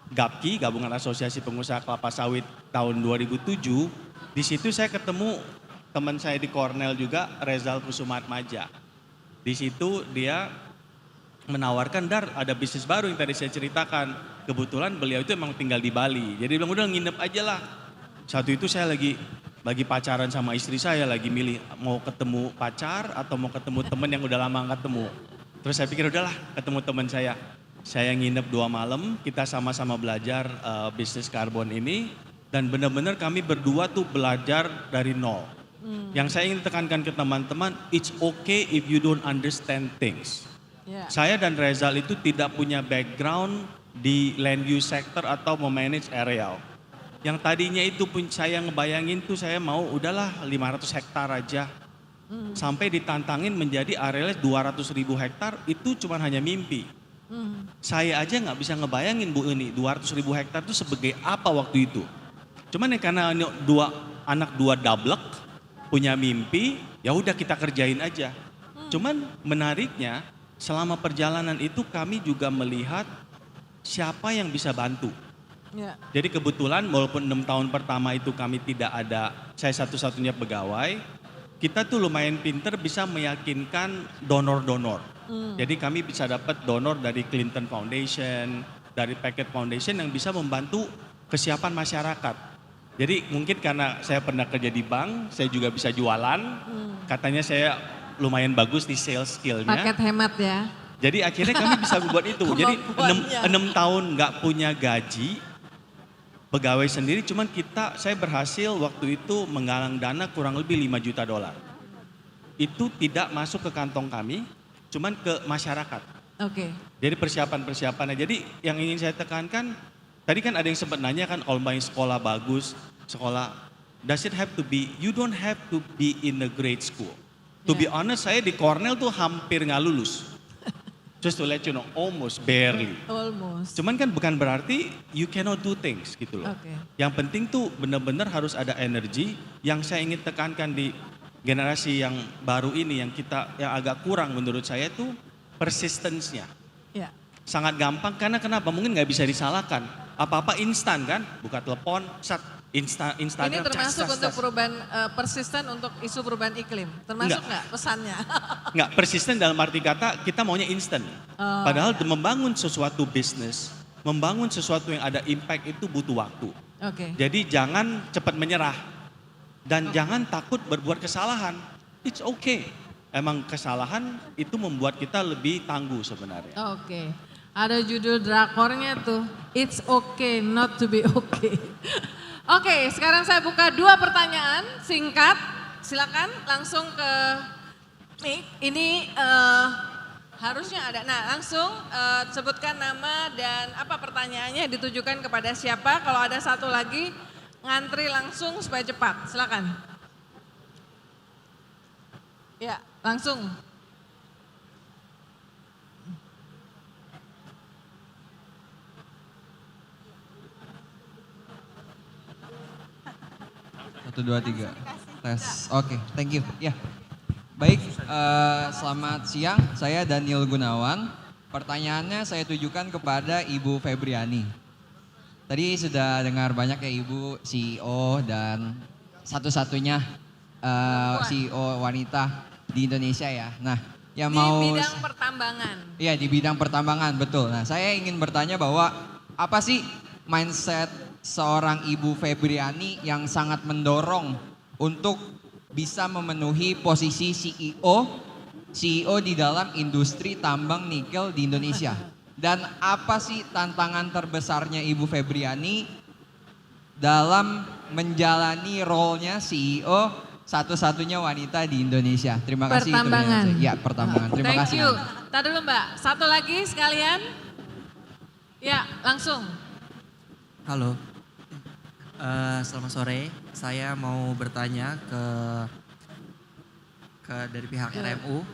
GAPKI, Gabungan Asosiasi Pengusaha Kelapa Sawit tahun 2007, di situ saya ketemu teman saya di Cornell juga, Rezal Kusumatmaja. Di situ dia menawarkan, Dar, ada bisnis baru yang tadi saya ceritakan. Kebetulan beliau itu emang tinggal di Bali. Jadi bilang udah nginep aja lah. Satu itu saya lagi pacaran sama istri saya, lagi milih mau ketemu pacar atau mau ketemu teman yang udah lama nggak ketemu. Terus saya pikir udahlah ketemu teman saya. Saya nginep 2 malam, kita sama-sama belajar bisnis karbon ini. Dan benar-benar kami berdua tuh belajar dari nol. Yang saya ingin tekankan ke teman-teman, it's okay if you don't understand things. Saya dan Rezal itu tidak punya background di land use sector atau memanage areal. Yang tadinya itu pun saya ngebayangin tuh saya mau udahlah 500 hektar aja. Sampai ditantangin menjadi arealnya 200.000 hektar itu cuma hanya mimpi. Saya aja nggak bisa ngebayangin Bu ini 200.000 hektar itu sebagai apa waktu itu. Cuman ya karena anak dua dablek punya mimpi, ya udah kita kerjain aja. Cuman menariknya selama perjalanan itu kami juga melihat siapa yang bisa bantu. Jadi kebetulan walaupun 6 tahun pertama itu kami tidak ada, saya satu-satunya pegawai, kita tuh lumayan pinter bisa meyakinkan donor-donor. Jadi kami bisa dapat donor dari Clinton Foundation, dari Packet Foundation yang bisa membantu kesiapan masyarakat. Jadi mungkin karena saya pernah kerja di bank, saya juga bisa jualan, katanya saya lumayan bagus di sales skillnya. Paket hemat ya. Jadi akhirnya kami bisa membuat itu. Jadi 6 tahun nggak punya gaji, pegawai sendiri, cuman saya berhasil waktu itu menggalang dana kurang lebih $5 juta. Itu tidak masuk ke kantong kami, cuman ke masyarakat. Oke. Jadi persiapan-persiapannya. Jadi yang ingin saya tekankan, Tadi kan ada yang sempat nanya kan, kalau main sekolah bagus, sekolah, does it have to be, you don't have to be in a great school. To be honest, saya di Cornell tuh hampir nggak lulus. Just to let you know, almost, barely. Almost. Cuman kan bukan berarti you cannot do things gitu loh. Oke. Yang penting tuh benar-benar harus ada energi. Yang saya ingin tekankan di generasi yang baru ini, yang agak kurang menurut saya tuh persistence-nya. Ya. Sangat gampang, karena kenapa? Mungkin nggak bisa disalahkan. Apa-apa instan kan, buka telepon, Instagram. Ini termasuk untuk perubahan persisten untuk isu perubahan iklim. Termasuk nggak pesannya? Nggak persisten dalam arti kata kita maunya instan. Padahal membangun sesuatu bisnis, membangun sesuatu yang ada impact itu butuh waktu. Oke. Jadi jangan cepat menyerah dan jangan takut berbuat kesalahan. It's okay. Emang kesalahan itu membuat kita lebih tangguh sebenarnya. Oke. Ada judul drakornya tuh, It's Okay Not to Be Okay. Oke, sekarang saya buka 2 pertanyaan singkat. Silakan langsung ke mic. Ini harusnya ada. Nah, langsung sebutkan nama dan apa pertanyaannya, ditujukan kepada siapa. Kalau ada satu lagi, ngantri langsung supaya cepat. Silakan. Ya, langsung. Satu, dua, tiga. Tes. Oke, thank you. Ya. Baik, selamat siang. Saya Daniel Gunawan. Pertanyaannya saya tujukan kepada Ibu Febriani. Tadi sudah dengar banyak ya Ibu CEO dan satu-satunya CEO wanita di Indonesia ya. Nah, yang mau di bidang pertambangan. Iya, di bidang pertambangan, betul. Nah, saya ingin bertanya bahwa apa sih mindset seorang Ibu Febriani yang sangat mendorong untuk bisa memenuhi posisi CEO di dalam industri tambang nikel di Indonesia. Dan apa sih tantangan terbesarnya Ibu Febriani dalam menjalani role-nya CEO satu-satunya wanita di Indonesia? Terima kasih. Pertambangan. Ya, pertambangan. Terima Thank kasih. you. Tadi dulu Mbak, satu lagi sekalian. Ya, langsung. Halo, selamat sore. Saya mau bertanya dari pihak RMU.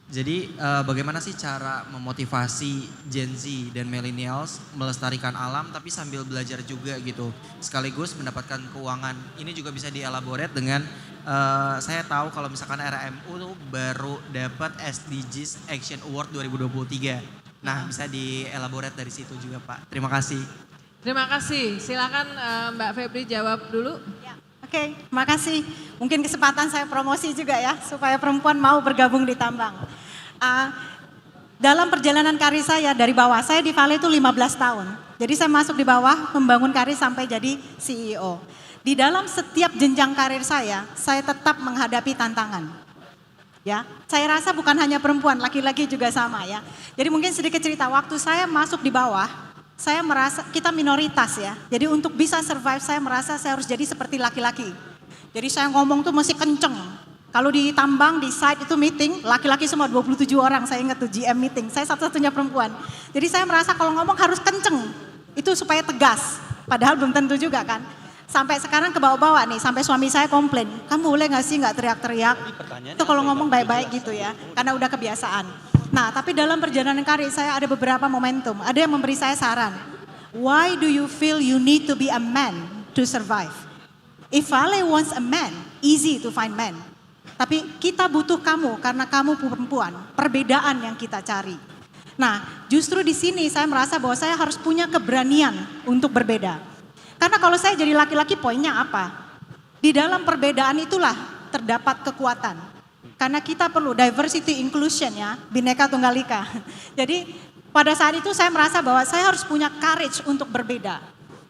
Jadi bagaimana sih cara memotivasi Gen Z dan millennials melestarikan alam tapi sambil belajar juga gitu. Sekaligus mendapatkan keuangan. Ini juga bisa dielaborate dengan saya tahu kalau misalkan RMU tuh baru dapat SDGs Action Award 2023. Nah, bisa dielaborate dari situ juga, Pak. Terima kasih. Terima kasih. Silakan Mbak Febri jawab dulu. Ya, Oke, makasih. Mungkin kesempatan saya promosi juga ya, supaya perempuan mau bergabung di tambang. Dalam perjalanan karir saya dari bawah, saya di Vale itu 15 tahun. Jadi saya masuk di bawah, membangun karir sampai jadi CEO. Di dalam setiap jenjang karir saya tetap menghadapi tantangan. Ya, saya rasa bukan hanya perempuan, laki-laki juga sama ya. Jadi mungkin sedikit cerita, waktu saya masuk di bawah, saya merasa kita minoritas ya. Jadi untuk bisa survive saya merasa saya harus jadi seperti laki-laki. Jadi saya ngomong tuh mesti kenceng. Kalau di tambang, di site itu meeting, laki-laki semua 27 orang, saya ingat tuh GM meeting. Saya satu-satunya perempuan. Jadi saya merasa kalau ngomong harus kenceng. Itu supaya tegas. Padahal belum tentu juga kan. Sampai sekarang ke bawah-bawah nih, sampai suami saya komplain. Kamu boleh gak sih gak teriak-teriak? Itu kalau ngomong baik-baik gitu ya. Karena udah kebiasaan. Nah, tapi dalam perjalanan karir saya ada beberapa momentum. Ada yang memberi saya saran. Why do you feel you need to be a man to survive? If Vale wants a man, easy to find man. Tapi kita butuh kamu karena kamu perempuan. Perbedaan yang kita cari. Nah, justru di sini saya merasa bahwa saya harus punya keberanian untuk berbeda. Karena kalau saya jadi laki-laki poinnya apa? Di dalam perbedaan itulah terdapat kekuatan. Karena kita perlu diversity inclusion ya, Bhinneka Tunggal Ika. Jadi pada saat itu saya merasa bahwa saya harus punya courage untuk berbeda.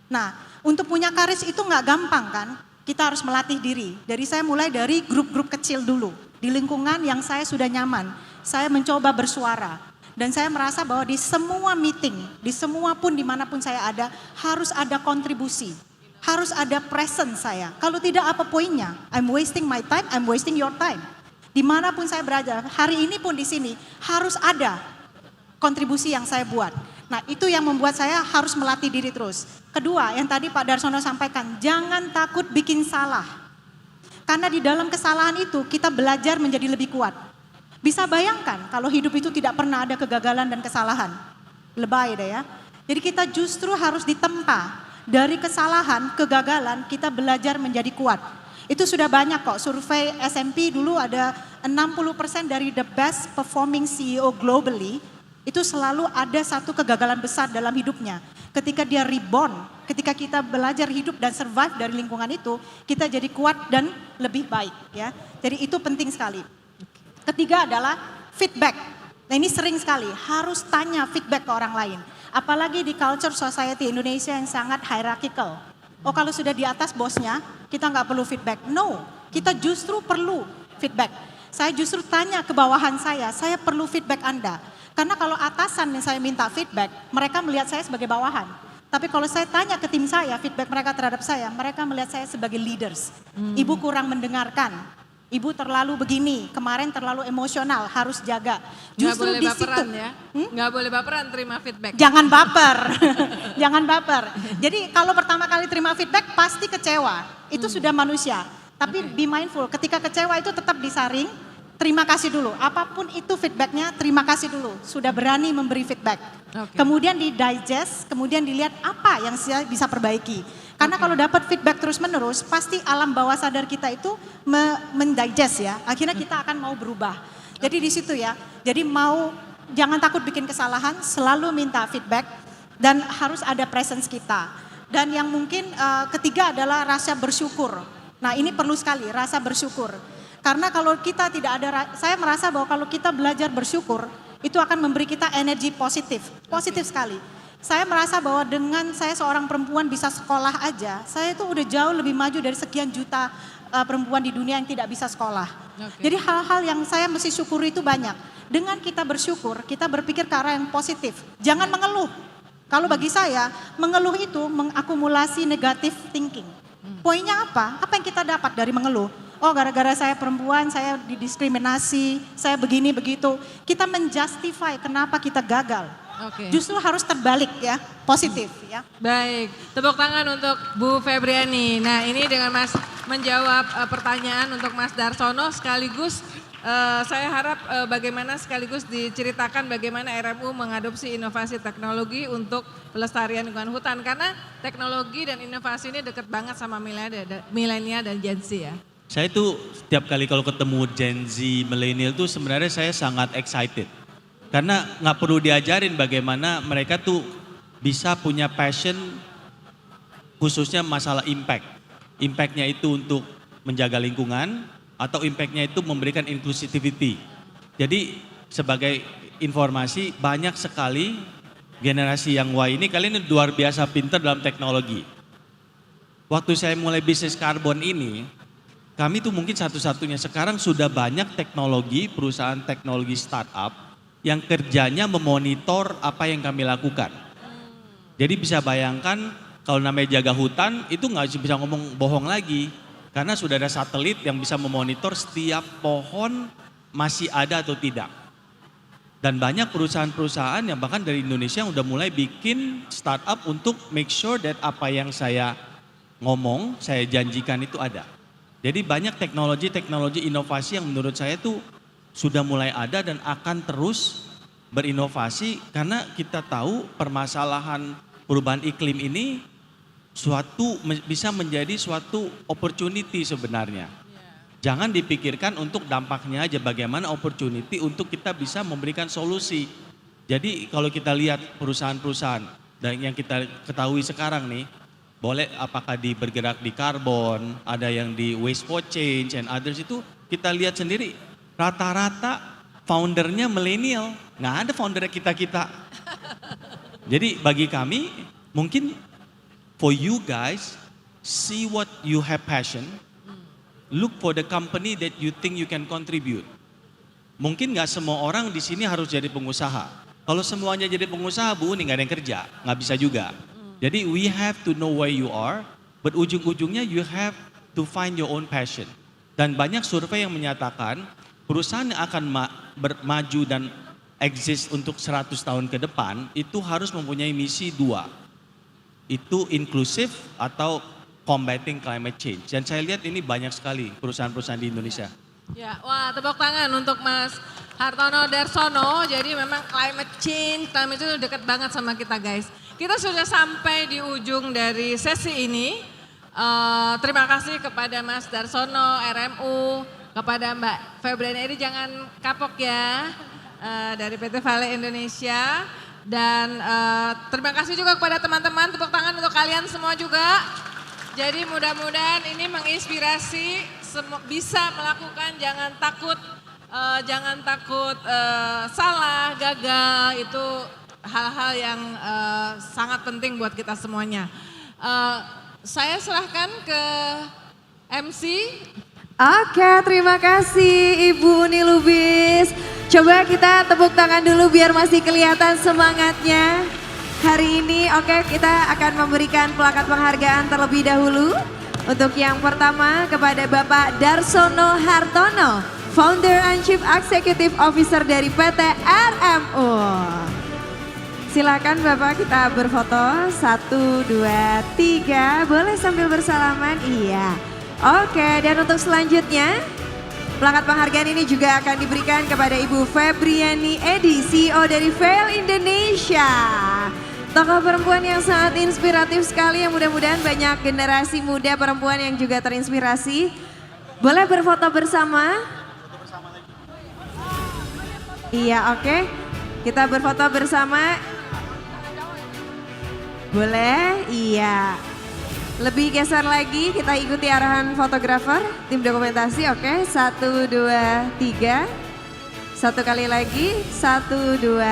Nah, untuk punya courage itu nggak gampang kan? Kita harus melatih diri. Jadi saya mulai dari grup-grup kecil dulu. Di lingkungan yang saya sudah nyaman, saya mencoba bersuara. Dan saya merasa bahwa di semua meeting, di semua pun dimanapun saya ada, harus ada kontribusi. Harus ada presence saya. Kalau tidak apa poinnya? I'm wasting my time, I'm wasting your time. Dimanapun saya berada, hari ini pun di sini harus ada kontribusi yang saya buat. Nah itu yang membuat saya harus melatih diri terus. Kedua, yang tadi Pak Darsono sampaikan, jangan takut bikin salah. Karena di dalam kesalahan itu kita belajar menjadi lebih kuat. Bisa bayangkan kalau hidup itu tidak pernah ada kegagalan dan kesalahan. Lebay deh ya. Jadi kita justru harus ditempa. Dari kesalahan, kegagalan, kita belajar menjadi kuat. Itu sudah banyak kok, survei S&P dulu ada 60% dari the best performing CEO globally, itu selalu ada satu kegagalan besar dalam hidupnya. Ketika dia reborn, ketika kita belajar hidup dan survive dari lingkungan itu, kita jadi kuat dan lebih baik ya. Jadi itu penting sekali. Ketiga adalah feedback. Nah ini sering sekali, harus tanya feedback ke orang lain. Apalagi di culture society Indonesia yang sangat hierarchical. Oh kalau sudah di atas bosnya, kita nggak perlu feedback. No, kita justru perlu feedback. Saya justru tanya ke bawahan saya perlu feedback Anda. Karena kalau atasan yang saya minta feedback, mereka melihat saya sebagai bawahan. Tapi kalau saya tanya ke tim saya, feedback mereka terhadap saya, mereka melihat saya sebagai leaders. Ibu kurang mendengarkan, ibu terlalu begini, kemarin terlalu emosional, harus jaga. Justru Nggak boleh di baperan situ. ya, nggak boleh baperan terima feedback. Jangan baper, jangan baper. Jadi kalau pertama kali terima feedback pasti kecewa, itu sudah manusia. Tapi be mindful, ketika kecewa itu tetap disaring, terima kasih dulu. Apapun itu feedbacknya, terima kasih dulu. Sudah berani memberi feedback. Kemudian di digest, kemudian dilihat apa yang saya bisa perbaiki. Karena kalau dapat feedback terus menerus, pasti alam bawah sadar kita itu mendigest ya. Akhirnya kita akan mau berubah. Jadi di situ ya. Jadi jangan takut bikin kesalahan, selalu minta feedback dan harus ada presence kita. Dan yang mungkin ketiga adalah rasa bersyukur. Nah ini perlu sekali rasa bersyukur. Karena kalau kita tidak ada, saya merasa bahwa kalau kita belajar bersyukur, itu akan memberi kita energi positif sekali. Saya merasa bahwa dengan saya seorang perempuan bisa sekolah aja, saya itu udah jauh lebih maju dari sekian juta perempuan di dunia yang tidak bisa sekolah. Jadi hal-hal yang saya mesti syukuri itu banyak. Dengan kita bersyukur, kita berpikir ke arah yang positif. Jangan mengeluh. Kalau bagi saya, mengeluh itu mengakumulasi negative thinking. Poinnya apa? Apa yang kita dapat dari mengeluh? Oh gara-gara saya perempuan, saya didiskriminasi, saya begini begitu. Kita menjustify kenapa kita gagal. Justru harus terbalik ya, positif ya. Baik, tepuk tangan untuk Bu Febriani. Nah ini dengan Mas menjawab pertanyaan untuk Mas Darsono sekaligus saya harap bagaimana sekaligus diceritakan bagaimana RMU mengadopsi inovasi teknologi untuk pelestarian lingkungan hutan. Karena teknologi dan inovasi ini dekat banget sama milenial dan Gen Z ya. Saya tuh setiap kali kalau ketemu Gen Z, milenial tuh sebenarnya saya sangat excited. Karena nggak perlu diajarin bagaimana mereka tuh bisa punya passion khususnya masalah impact. Impactnya itu untuk menjaga lingkungan atau impactnya itu memberikan inclusivity. Jadi sebagai informasi banyak sekali generasi yang Y ini kalian luar biasa pintar dalam teknologi. Waktu saya mulai bisnis karbon ini, kami tuh mungkin satu-satunya sekarang sudah banyak teknologi, perusahaan teknologi startup yang kerjanya memonitor apa yang kami lakukan. Jadi bisa bayangkan kalau namanya jaga hutan itu nggak bisa ngomong bohong lagi. Karena sudah ada satelit yang bisa memonitor setiap pohon masih ada atau tidak. Dan banyak perusahaan-perusahaan yang bahkan dari Indonesia yang udah mulai bikin startup untuk make sure that apa yang saya ngomong, saya janjikan itu ada. Jadi banyak teknologi inovasi yang menurut saya itu sudah mulai ada dan akan terus berinovasi karena kita tahu permasalahan perubahan iklim ini bisa menjadi suatu opportunity sebenarnya. Jangan dipikirkan untuk dampaknya aja, bagaimana opportunity untuk kita bisa memberikan solusi. Jadi kalau kita lihat perusahaan-perusahaan dan yang kita ketahui sekarang nih, boleh apakah bergerak di karbon, ada yang di waste for change and others itu kita lihat sendiri rata-rata foundernya milenial, nggak ada foundernya kita-kita. Jadi bagi kami mungkin for you guys see what you have passion, look for the company that you think you can contribute. Mungkin nggak semua orang di sini harus jadi pengusaha. Kalau semuanya jadi pengusaha, Bu, nggak ada yang kerja, nggak bisa juga. Jadi we have to know where you are, but ujung-ujungnya you have to find your own passion. Dan banyak survei yang menyatakan perusahaan yang akan maju dan exist untuk 100 tahun ke depan itu harus mempunyai misi 2. itu inklusif atau combating climate change. Dan saya lihat ini banyak sekali perusahaan-perusahaan di Indonesia. Ya, wah tepuk tangan untuk Mas Hartono Darsono. Jadi memang climate change itu dekat banget sama kita guys. Kita sudah sampai di ujung dari sesi ini. Terima kasih kepada Mas Darsono, RMU, kepada Mbak Febriani Edi, jangan kapok ya, dari PT Vale Indonesia. Dan terima kasih juga kepada teman-teman, tepuk tangan untuk kalian semua juga. Jadi mudah-mudahan ini menginspirasi, bisa melakukan, jangan takut salah, gagal, itu hal-hal yang sangat penting buat kita semuanya. Saya serahkan ke MC. Oke, terima kasih Ibu Uni Lubis. Coba kita tepuk tangan dulu biar masih kelihatan semangatnya. Hari ini kita akan memberikan plakat penghargaan terlebih dahulu. Untuk yang pertama kepada Bapak Darsono Hartono, Founder and Chief Executive Officer dari PT RMU. Silakan Bapak kita berfoto, 1, 2, 3, boleh sambil bersalaman, iya. Oke, dan untuk selanjutnya plakat penghargaan ini juga akan diberikan kepada Ibu Febriani Edi, CEO dari Vail Indonesia. Tokoh perempuan yang sangat inspiratif sekali, yang mudah-mudahan banyak generasi muda perempuan yang juga terinspirasi. Boleh berfoto bersama? Iya, oke. Kita berfoto bersama. Boleh? Iya. Lebih geser lagi, kita ikuti arahan fotografer, tim dokumentasi, oke. 1, 2, 3. Satu kali lagi, 1, 2,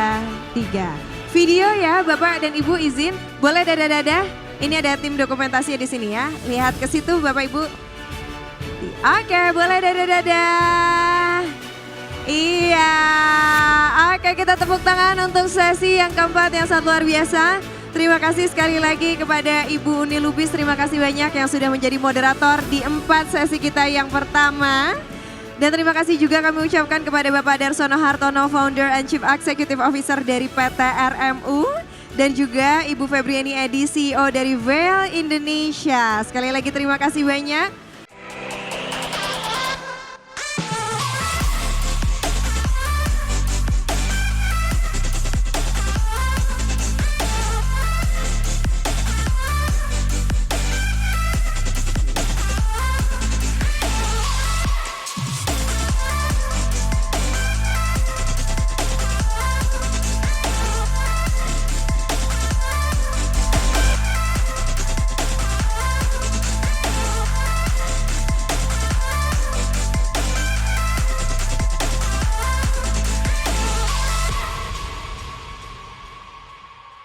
3. Video ya Bapak dan Ibu izin, boleh dada-dada. Ini ada tim dokumentasi di sini ya. Lihat ke situ Bapak Ibu. Oke, boleh dada-dada. Iya, oke kita tepuk tangan untuk sesi yang keempat yang sangat luar biasa. Terima kasih sekali lagi kepada Ibu Uni Lubis, terima kasih banyak yang sudah menjadi moderator di 4 sesi kita yang pertama. Dan terima kasih juga kami ucapkan kepada Bapak Darsono Hartono, Founder and Chief Executive Officer dari PT RMU. Dan juga Ibu Febriani Edi, CEO dari Vail Indonesia. Sekali lagi terima kasih banyak.